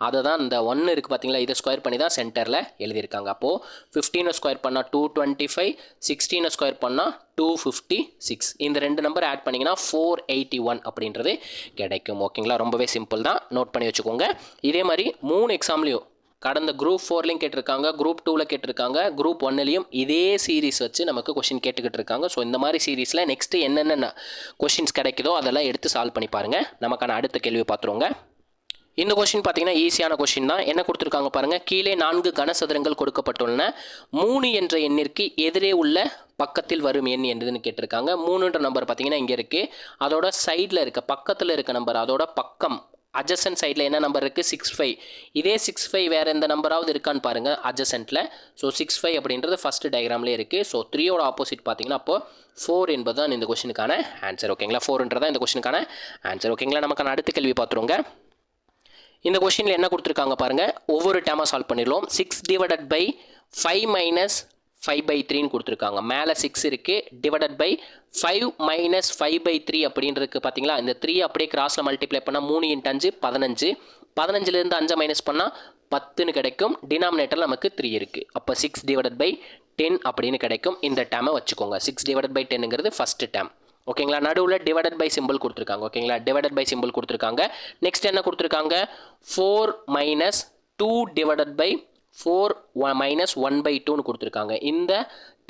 அதை தான் இந்த 1 இருக்குது பார்த்தீங்களா, இதை ஸ்கொயர் பண்ணி தான் சென்டரில் எழுதியிருக்காங்க. அப்போது 15 ஸ்கொயர் பண்ணால் 225, 16 ஸ்கொயர் பண்ணால் 256. இந்த ரெண்டு நம்பர் ஆட் பண்ணிங்கன்னா 481 அப்படின்றது கிடைக்கும். ஓகேங்களா, ரொம்பவே சிம்பிள் தான், நோட் பண்ணி வச்சுக்கோங்க. இதே மாதிரி 3 எக்ஸாம்லேயும் கடந்த குரூப் 4லையும் கேட்டிருக்காங்க, குரூப் 2வில் கேட்டிருக்காங்க, குரூப் 1லையும் இதே சீரீஸ் வச்சு நமக்கு கொஷின் கேட்டுக்கிட்டு இருக்காங்க. ஸோ இந்த மாதிரி சீரீஸில் நெக்ஸ்ட்டு என்னென்ன கொஷின்ஸ் கிடைக்குதோ அதெல்லாம் எடுத்து சால்வ் பண்ணி பாருங்கள். நமக்கான அடுத்த கேள்வி பார்த்துருவோங்க. இந்த கொஷின் பார்த்தீங்கன்னா ஈஸியான கொஷின் தான். என்ன கொடுத்துருக்காங்க பாருங்கள். கீழே 4 கனசதுரங்கள் கொடுக்கப்பட்டுள்ளன. 3 என்ற எண்ணிற்கு எதிரே உள்ள பக்கத்தில் வரும் எண் என்னதுன்னு கேட்டிருக்காங்க. 3ன்ற நம்பர் பார்த்தீங்கன்னா இங்கே இருக்குது. அதோட சைடில் இருக்க பக்கத்தில் இருக்க நம்பர், அதோட பக்கம் அட்ஜசன்ட் சைடில் என்ன நம்பர் இருக்குது, 65. இதே 65 வேறு எந்த நம்பராவது இருக்கான்னு பாருங்கள் அட்ஜசன்ட்டில். ஸோ 65 அப்படின்றது ஃபஸ்ட்டு டயக்ராம்லேயே இருக்குது. ஸோ 3யோட ஆப்போசிட் பார்த்தீங்கன்னா அப்போ 4 என்பது தான் இந்த கொஷினுக்கான ஆன்சர். ஓகேங்களா, 4ன்றதான் இந்த கொஷினுக்கான ஆன்சர். ஓகேங்களா, நமக்கான அடுத்த கேள்வி பார்த்துருவோங்க. இந்த கொஷினில் என்ன கொடுத்துருக்காங்க பாருங்கள். ஒவ்வொரு டேமாக சால்வ் பண்ணிடலாம். 6 டிவைடட் பை 5 மைனஸ் 5/3 கொடுத்துருக்காங்க. மேலே 6 இருக்குது, டிவைடட் பை 5 மைனஸ் 5/3 அப்படின்றது பார்த்தீங்களா. இந்த 3 அப்படியே கிராஸில் மல்டிப்ளை பண்ணால் 3 × 5 15. 15லேருந்து 5 மைனஸ் பண்ணால் 10ன்னு கிடைக்கும். டினாமினேட்டரில் நமக்கு 3 இருக்குது. அப்போ 6 டிவைடட் பை 10 அப்படின்னு கிடைக்கும். இந்த டேமை வச்சுக்கோங்க. 6 டிவைடட் பை 10ங்கிறது ஃபஸ்ட்டு டேம். ஓகேங்களா, நடுவில் டிவைடட் பை சிம்பிள் கொடுத்துருக்காங்க. ஓகேங்களா, டிவைடட் பை சிம்பிள் கொடுத்துருக்காங்க. நெக்ஸ்ட் என்ன கொடுத்துருக்காங்க, 4 மைனஸ் 2 டிவைடட் பை 4 மைனஸ் 1/2ன்னு கொடுத்துருக்காங்க. இந்த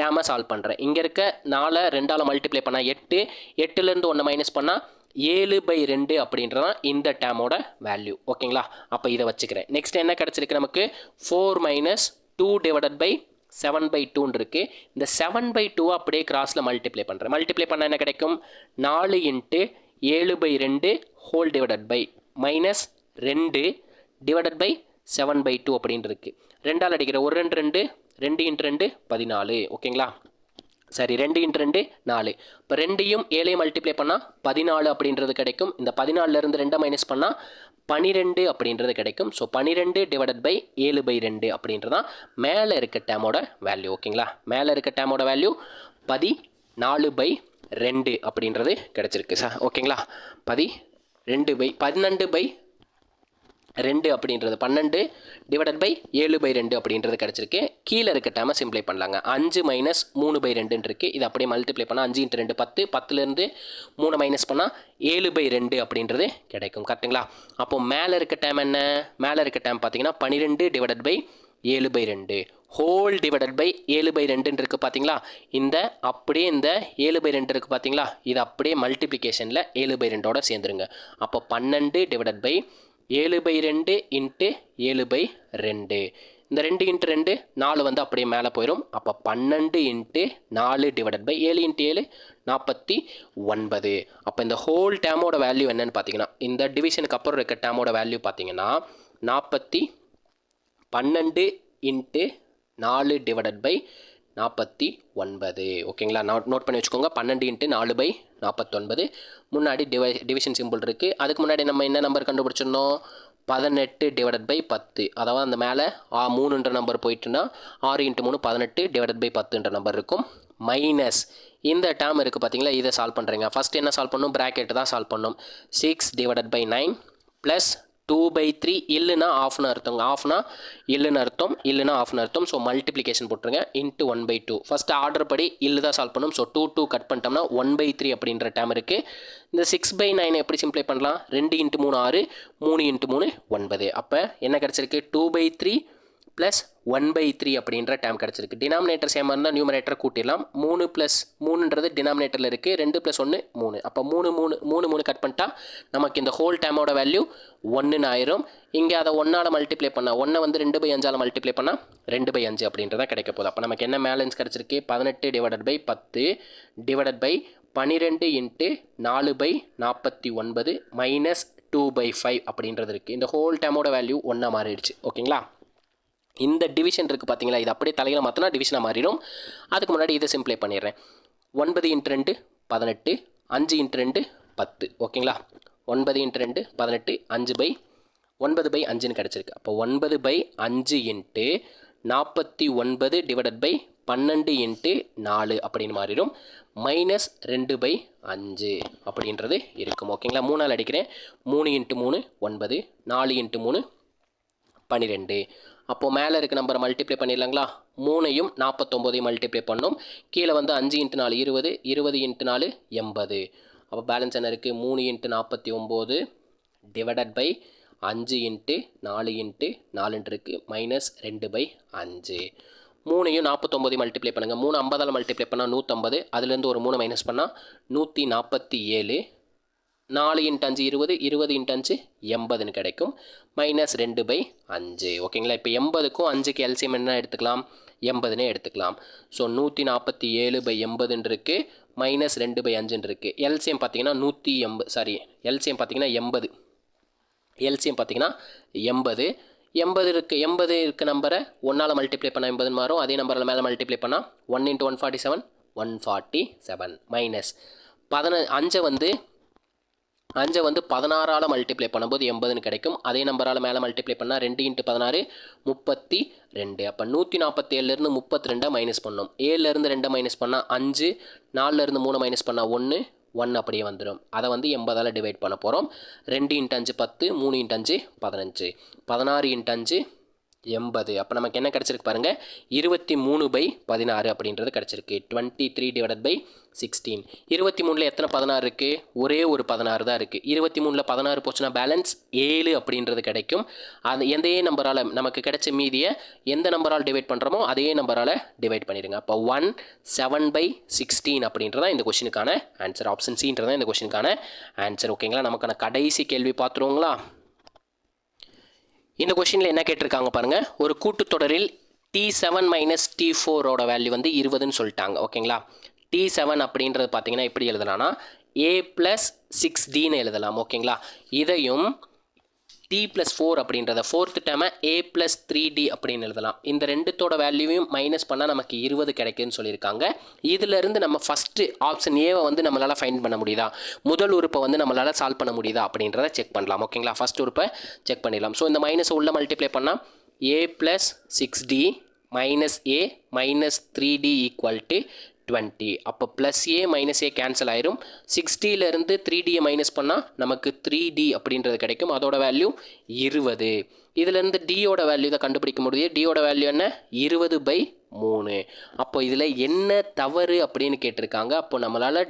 டேமை சால்வ் பண்ணுறேன். இங்கே இருக்க 4 2ஆல் மல்டிப்ளை பண்ணால் 8, 8லேருந்து 1 மைனஸ் பண்ணால் 7/2 அப்படின்றதான் இந்த டேமோட வேல்யூ. ஓகேங்களா, அப்போ இதை வச்சுக்கிறேன். நெக்ஸ்ட் என்ன கிடச்சிருக்கு நமக்கு, 4 மைனஸ் 2 டிவைடட் பை 7/2 இருக்குது. இந்த 7/2 அப்படியே கிராஸில் மல்டிப்ளை பண்ணுறேன். மல்டிப்ளை பண்ணால் என்ன கிடைக்கும், 4 × 7/2 whole divided by minus 2 divided by 7/2 அப்படின்னு இருக்குது. 2ஆல் அடிக்கிற 1 2 2, 2 × 2 14. ஓகேங்களா, சரி 2 × 2 4. இப்போ 2யும் 7ஐயும் மல்டிப்ளை பண்ணால் 14 அப்படின்றது கிடைக்கும். இந்த 14லேருந்து 2 மைனஸ் பண்ணால் 12 அப்படின்றது கிடைக்கும். ஸோ 12 டிவைடட் பை 7/2 அப்படின்றதான் மேலே இருக்க டேமோட வேல்யூ. ஓகேங்களா, மேலே இருக்க டேமோட வேல்யூ 14/2 அப்படின்றது கிடச்சிருக்கு சார். ஓகேங்களா, 12/2 அப்படின்றது 12 டிவைடட் பை 7/2 அப்படின்றது கிடச்சிருக்கு. கீழே இருக்க டேமை சிம்ப்ளை பண்ணலாங்க. 5 மைனஸ் 3/2 இருக்குது. இது அப்படியே மல்டிப்ளை பண்ணால் 5 × 2 10, 10லேருந்து 3 மைனஸ் பண்ணால் 7/2 அப்படின்றது கிடைக்கும். கரெக்டுங்களா. அப்போ மேலே இருக்க டேம் என்ன, மேலே இருக்க டேம் பார்த்தீங்கன்னா 12 divided by 7/2 whole divided by 7/2 இருக்குது பார்த்தீங்களா. இந்த அப்படியே இந்த 7/2 இருக்குது பார்த்தீங்களா, இது அப்படியே மல்டிப்ளிகேஷனில் 7/2ஓட சேர்ந்துருங்க. அப்போ 12 டிவைடட் பை 7/2 × 7/2. இந்த 2 × 2 4 வந்து அப்படியே மேலே போயிடும். அப்போ 12 × 4 டிவைடட் பை 7 × 7 49. அப்போ இந்த ஹோல் டேமோட வேல்யூ என்னன்னு பார்த்தீங்கன்னா, இந்த டிவிஷனுக்கு அப்புறம் இருக்க டேமோட வேல்யூ பார்த்தீங்கன்னா 12 × 4 டிவைடட் பை 49. ஓகேங்களா, நோட் பண்ணி வச்சுக்கோங்க. 12 × 4/49. முன்னாடி டிவிஷன் சிம்பிள் இருக்குது. அதுக்கு முன்னாடி நம்ம என்ன நம்பர் கண்டுபிடிச்சிருந்தோம், 18 டிவைடட் பை 10. அதாவது அந்த மேலே 3ன்ற நம்பர் போயிட்டுன்னா 6 × 3 18 டிவைடட் பை 10ன்ற நம்பர் இருக்கும். மைனஸ் இந்த டேம் இருக்குது பார்த்தீங்களா, இதை சால்வ் பண்ணுறீங்க. ஃபஸ்ட் என்ன சால்வ் பண்ணணும், ப்ராக்கெட் தான் சால்வ் பண்ணணும். 6 டிவைடட் பை 9 ப்ளஸ் 2/3 இல்லைன்னா ஆஃப்னு அர்த்தங்க. ஆஃப்னா இல்லைன்னு அர்த்தம், இல்லைன்னா ஆஃப்னு அர்த்தம். ஸோ மல்டிப்ளிகேஷன் போட்டுருங்க. × 1/2. ஃபஸ்ட்டு ஆர்டர் படி இல்லை தான் சால்வ் பண்ணணும். ஸோ 2 கட் பண்ணிட்டோம்னா 1/3 அப்படின்ற டேம் இருக்குது. இந்த 6/9 எப்படி சிம்ப்ளை பண்ணலாம், 2 × 3 6, 3 × 3 9. அப்போ என்ன கிடச்சிருக்கு, 2/3 ப்ளஸ் 1/3 அப்படின்ற டேம் கிடச்சிருக்கு. டினாமினேட்டர் சேமாக இருந்தால் நியூமரேட்டரை கூட்டிடலாம். 3 + 3ன்றது டினாமினேட்டரில் இருக்குது. 2 + 1 3. அப்போ 3 கட் பண்ணிட்டா நமக்கு இந்த ஹோல் டேமோட வேல்யூ 1ன்னு ஆயிரும். இங்கே அதை 1ஆல் மல்டிப்ளை பண்ணால் 1 வந்து 2/5ஆல் மல்டிப்ளை பண்ணால் 2/5 அப்படின்றதான் கிடைக்க போகுது. அப்போ நமக்கு என்ன பேலன்ஸ் கிடச்சிருக்கு, 18 divided by 10 divided by 12 × 4/49 minus 2/5 அப்படின்றது இருக்குது. இந்த ஹோல் டேமோட வேல்யூ 1ஆக மாறிடுச்சு. ஓகேங்களா, இந்த டிவிஷன் இருக்குது பார்த்தீங்களா, இது அப்படியே தலையில் மாற்றினா டிவிஷனாக மாறிடும். அதுக்கு முன்னாடி இதை சிம்ப்ளை பண்ணிடுறேன். 9 × 2 18, 5 × 2 10. ஓகேங்களா, 9 × 2 18, 5/5 9/5ன்னு கிடச்சிருக்கு. அப்போ 9/5 இன்ட்டு 49 டிவைடட் பை 12 இன்ட்டு 4 அப்படின்னு மாறிடும். -2/5 அப்படின்றது இருக்கும். ஓகேங்களா, 3ஆல் அடிக்கிறேன். 3 × 3 9, 4 × 3 12. அப்போது மேலே இருக்க நம்பரை மல்டிப்ளை பண்ணிடலாங்களா? 3ஐயும் 49ஐயும் மல்டிப்ளை பண்ணோம். கீழே வந்து 5 × 4 20, 20 × 4 80. அப்போ பேலன்ஸ் என்ன இருக்குது? 3 × 49 டிவைடட் பை 5 × 4 × 4 இருக்குது, -2/5. 3ஐயும் 49 மல்டிப்ளை பண்ணுங்கள். 3 50ஆல் மல்டிப்ளை பண்ணால் 150, அதுலேருந்து ஒரு 3 மைனஸ் பண்ணால் 147. 4 × 5 20, 20 × 5 80ன்னு கிடைக்கும், -2/5. ஓகேங்களா, இப்போ 80க்கும் 5க்கு எல்சிஎம் என்ன எடுத்துக்கலாம்? 80னே எடுத்துக்கலாம். ஸோ 147/80 இருக்குது, -2/5 இருக்குது. எல்சிஎம் பார்த்தீங்கன்னா 180, எல்சிஎம் பார்த்தீங்கன்னா 80. எல்சிஎம் பார்த்தீங்கன்னா 80. 80 இருக்க நம்பரை 1ஆல் மல்டிப்ளை பண்ணால் 80ன்னு மாறும். அதே நம்பரில் மேலே மல்டிப்ளை பண்ணால் 1 × 147 147 மைனஸ் 5 வந்து 16ஆல் மல்டிப்ளை பண்ணும்போது 80ன்னு கிடைக்கும். அதே நம்பரால் மேலே மல்டிப்ளை பண்ணால் 2 × 16 32. அப்போ 147லேருந்து 32 மைனஸ் பண்ணோம். 7லேருந்து 2 மைனஸ் பண்ணால் 5, 4லேருந்து 3 மைனஸ் பண்ணால் 1 அப்படியே வந்துடும். அதை வந்து 80ஆல் டிவைட் பண்ண போகிறோம். 2 × 5 10, 3 × 5 15, 16 × 5 80. அப்போ நமக்கு என்ன கிடச்சிருக்கு பாருங்கள், 23/16 அப்படின்றது கிடச்சிருக்கு. 23/16. 23ல் எத்தனை 16 இருக்குது? ஒரே ஒரு 16 தான் இருக்குது. 23ல் 16 போச்சுன்னா பேலன்ஸ் 7 அப்படின்றது கிடைக்கும். அது எந்த நம்பரால் நமக்கு கிடைச்ச மீதியை எந்த நம்பரால் டிவைட் பண்ணுறோமோ அதே நம்பரால் டிவைட் பண்ணிடுங்க. அப்போ 17/16 அப்படின்றதான் இந்த கொஷினுக்கான ஆன்சர். ஆப்ஷன் சின்றதான் இந்த கொஷினுக்கான ஆன்சர். ஓகேங்களா, நமக்கான கடைசி கேள்வி பார்த்துருவோங்களா? இந்த கொஷினில் என்ன கேட்டிருக்காங்க பாருங்கள். ஒரு கூட்டுத்தொடரில் T7 மைனஸ் T4ஓட வேல்யூ வந்து 20ன்னு சொல்லிட்டாங்க. ஓகேங்களா, T7 அப்படின்றது பார்த்தீங்கன்னா எப்படி எழுதலாம்னா A + 6Dன்னு எழுதலாம். ஓகேங்களா, இதையும் T+4 அப்படின்றத ஃபோர்த் டேர்மை A + 3D அப்படின்னு எழுதலாம். இந்த ரெண்டுத்தோட வேல்யூவையும் மைனஸ் பண்ணால் நமக்கு 20 கிடைக்குதுன்னு சொல்லியிருக்காங்க. இதிலிருந்து நம்ம ஃபஸ்ட்டு ஆப்ஷன் ஏவை வந்து நம்மளால் ஃபைண்ட் பண்ண முடியுதா, முதல் உறுப்பை வந்து நம்மளால் சால்வ் பண்ண முடியுதா அப்படின்றத செக் பண்ணலாம். ஓகேங்களா, ஃபஸ்ட் உறுப்பை செக் பண்ணிடலாம். ஸோ இந்த மைனஸ் உள்ள மல்டிப்ளை பண்ணால் A + 6D minus A minus 3D = 20. அப்போ +A -A கேன்சல் ஆயிரும். 60லேருந்து 3Dயை மைனஸ் பண்ணால் நமக்கு 3D அப்படின்றது கிடைக்கும். அதோட வேல்யூ 20. இதுலேருந்து Dயோட வேல்யூ தான் கண்டுபிடிக்க முடியுது. Dயோட வேல்யூ என்ன? 20/3. அப்போ இதில் என்ன தவறு அப்படின்னு கேட்டிருக்காங்க. அப்போ நம்மளால்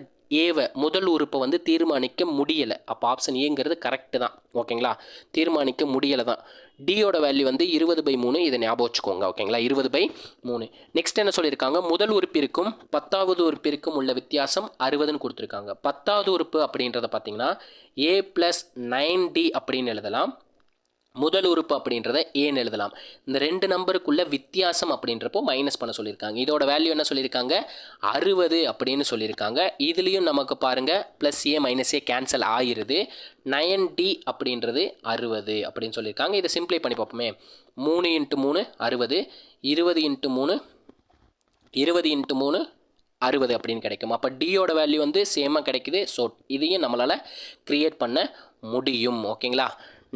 ஏவை முதல் உறுப்பை வந்து தீர்மானிக்க முடியலை. அப்போ ஆப்ஷன் ஏங்கிறது கரெக்டு தான். ஓகேங்களா, தீர்மானிக்க முடியலை தான். டியோட வேல்யூ வந்து 20/3. இதை ஞாபகம் வச்சுக்கோங்க. ஓகேங்களா, 20/3. நெக்ஸ்ட் என்ன சொல்லியிருக்காங்க, முதல் உறுப்பிற்கும் 10வது உறுப்பிற்கும் உள்ள வித்தியாசம் 60ன்னு கொடுத்துருக்காங்க. 10வது உறுப்பு அப்படின்றத பார்த்தீங்கன்னா A + 9D அப்படின்னு எழுதலாம். முதல் உறுப்பு அப்படின்றத ஏன்னு எழுதலாம். இந்த ரெண்டு நம்பருக்குள்ள வித்தியாசம் அப்படின்றப்போ மைனஸ் பண்ண சொல்லியிருக்காங்க. இதோட வேல்யூ என்ன சொல்லியிருக்காங்க? 60 அப்படின்னு சொல்லியிருக்காங்க. இதுலேயும் நமக்கு பாருங்கள் +A -A கேன்சல் ஆகிருது. 9D அப்படின்றது 60 அப்படின்னு சொல்லியிருக்காங்க. இதை சிம்பிளை பண்ணி பார்ப்போமே. 3 × 3 60, 20 × 3 20 × 3 60 அப்படின்னு கிடைக்கும். அப்போ டியோட வேல்யூ வந்து சேமாக கிடைக்குது. ஸோ இதையும் நம்மளால் க்ரியேட் பண்ண முடியும். ஓகேங்களா,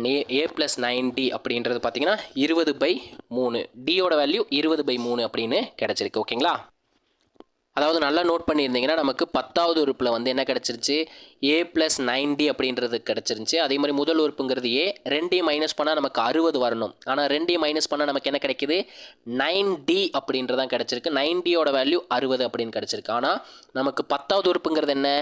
A + 9D அப்படின்றது பார்த்தீங்கன்னா 20/3. டியோட வேல்யூ 20/3 அப்படின்னு கிடச்சிருக்கு. ஓகேங்களா, அதாவது நல்லா நோட் பண்ணியிருந்தீங்கன்னா நமக்கு 10வது உறுப்பில் வந்து என்ன கிடச்சிருச்சு? A + 9D அப்படின்றது கிடச்சிருந்துச்சு. அதே மாதிரி முதல் உறுப்புங்கிறது A, 2ஐயும் மைனஸ் பண்ணால் நமக்கு 60 வரணும். ஆனால் 2ஐயும் மைனஸ் பண்ணால் நமக்கு என்ன கிடைக்குது? 9D அப்படின்றதான் கிடச்சிருக்கு. 9Dயோட வேல்யூ 60 அப்படின்னு கிடச்சிருக்கு. ஆனால் நமக்கு 10வது உறுப்புங்கிறது என்ன?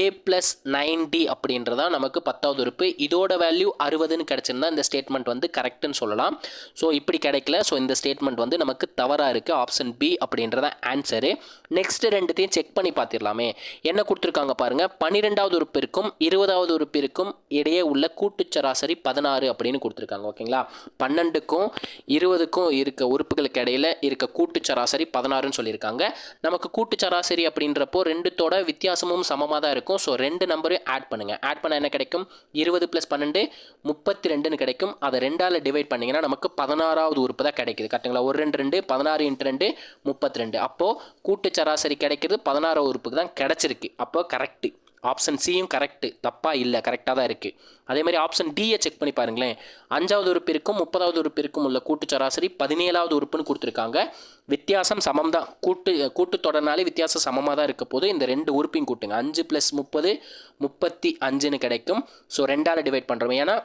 A + 9D அப்படின்றதான் நமக்கு 10வது உறுப்பு. இதோட வேல்யூ 60ன்னு கிடச்சிருந்தா இந்த ஸ்டேட்மெண்ட் வந்து கரெக்டுன்னு சொல்லலாம். ஸோ இப்படி கிடைக்கல. ஸோ இந்த ஸ்டேட்மெண்ட் வந்து நமக்கு தவறாக இருக்குது. ஆப்ஷன் B அப்படின்றதான் ஆன்சரு. நெக்ஸ்ட் ரெண்டுத்தையும் செக் பண்ணி பார்த்திடலாமே. என்ன கொடுத்துருக்காங்க பாருங்கள். 12வது உறுப்பிற்கும் 20வது உறுப்பிற்கும் இடையே உள்ள கூட்டுச் சராசரி 16 அப்படின்னு கொடுத்துருக்காங்க. ஓகேங்களா, 12க்கும் 20க்கும் இருக்க உறுப்புகளுக்கு இடையில இருக்க கூட்டுச் சராசரி 16ன்னு சொல்லியிருக்காங்க. நமக்கு கூட்டுச் சராசரி அப்படின்றப்போ ரெண்டுத்தோட வித்தியாசமும் சமமாக தான் இருக்கும். ஸோ ரெண்டு நம்பரையும் ஆட் பண்ணுங்கள். ஆட் பண்ணால் என்ன கிடைக்கும்? 20 + 12 32ன்னு கிடைக்கும். அதை 2ஆல் டிவைட் பண்ணிங்கன்னா நமக்கு 16வது உறுப்பு தான் கிடைக்குது. கரெக்டுங்களா, 1 2 2 16 × 2 32. அப்போது கூட்டுச் சராசரி கிடைக்கிறது 16வது உறுப்புக்கு தான் கிடச்சிருக்கு. அப்போ கரெக்டு. ஆப்ஷன் சியும் கரெக்டு, தப்பாக இல்லை, கரெக்டாக தான் இருக்குது. அதே மாதிரி ஆப்ஷன் டியை செக் பண்ணி பாருங்களேன். 5வது உறுப்பிற்கும் 30வது உறுப்பிற்கும் உள்ள கூட்டு சராசரி 17வது உறுப்புன்னு கொடுத்துருக்காங்க. வித்தியாசம் சமம் தான். கூட்டுத்தொடர்னாலே வித்தியாசம் சமமாக தான் இருக்க போது. இந்த 2 உறுப்பையும் கூட்டுங்க. 5 + 30 35ன்னு கிடைக்கும். ஸோ 2ஆல் டிவைட் பண்ணுறோம். ஏன்னா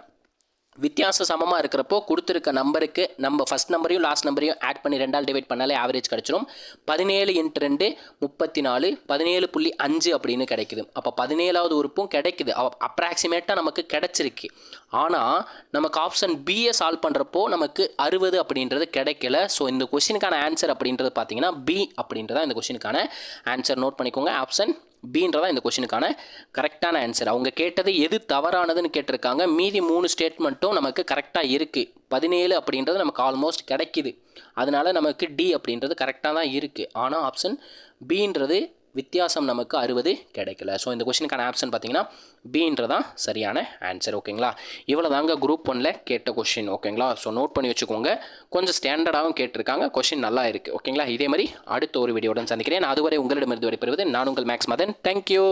வித்தியாசம் சமமாக இருக்கிறப்போ கொடுத்துருக்க நம்பருக்கு நம்ம ஃபஸ்ட் நம்பரையும் லாஸ்ட் நம்பரையும் ஆட் பண்ணி 2ஆல் டிவைட் பண்ணாலே ஆவரேஜ் கிடச்சிரும். 17 × 2 34, 17.5 அப்படின்னு கிடைக்குது. அப்போ 17வது உறுப்பும் கிடைக்குது, அப்ராக்சிமேட்டாக நமக்கு கிடைச்சிருக்கு. ஆனால் நமக்கு ஆப்ஷன் பியை சால்வ் பண்ணுறப்போ நமக்கு 60 அப்படின்றது கிடைக்கல. ஸோ இந்த கொஷினுக்கான ஆன்சர் அப்படின்றது பார்த்தீங்கன்னா பி அப்படின்றதான் இந்த கொஷினுக்கான ஆன்சர். நோட் பண்ணிக்கோங்க. ஆப்ஷன் பீன்றதான் இந்த கொஷினுக்கான கரெக்டான ஆன்சர். அவங்க கேட்டது எது தவறானதுன்னு கேட்டிருக்காங்க. மீதி 3 ஸ்டேட்மெண்ட்டும் நமக்கு கரெக்டாக இருக்குது. 17 அப்படின்றது நமக்கு ஆல்மோஸ்ட் கிடைக்குது. அதனால நமக்கு டி அப்படின்றது கரெக்டாக தான் இருக்குது. ஆனால் ஆப்ஷன் பீன்றது வித்தியாசம் நமக்கு 60 கிடைக்கல. ஸோ இந்த கொஷினுக்கான ஆப்ஷன் பார்த்தீங்கன்னா பீன்றதான் சரியான ஆன்சர். ஓகேங்களா? இவ்வளோ தாங்க குரூப் 1ல் கேட்ட கொஷின். ஓகேங்களா? ஸோ நோட் பண்ணி வச்சுக்கோங்க. கொஞ்சம் ஸ்டாண்டர்டாகவும் கேட்டிருக்காங்க. கொஷின் நல்லா இருக்குது. ஓகேங்களா? இதே மாதிரி அடுத்த ஒரு வீடியோவுடன் சந்திக்கிறேன். அதுவரை உங்களிடமிருந்து விடைபெறுவது நான் உங்கள் மேக்ஸ் மதன். தேங்க்யூ.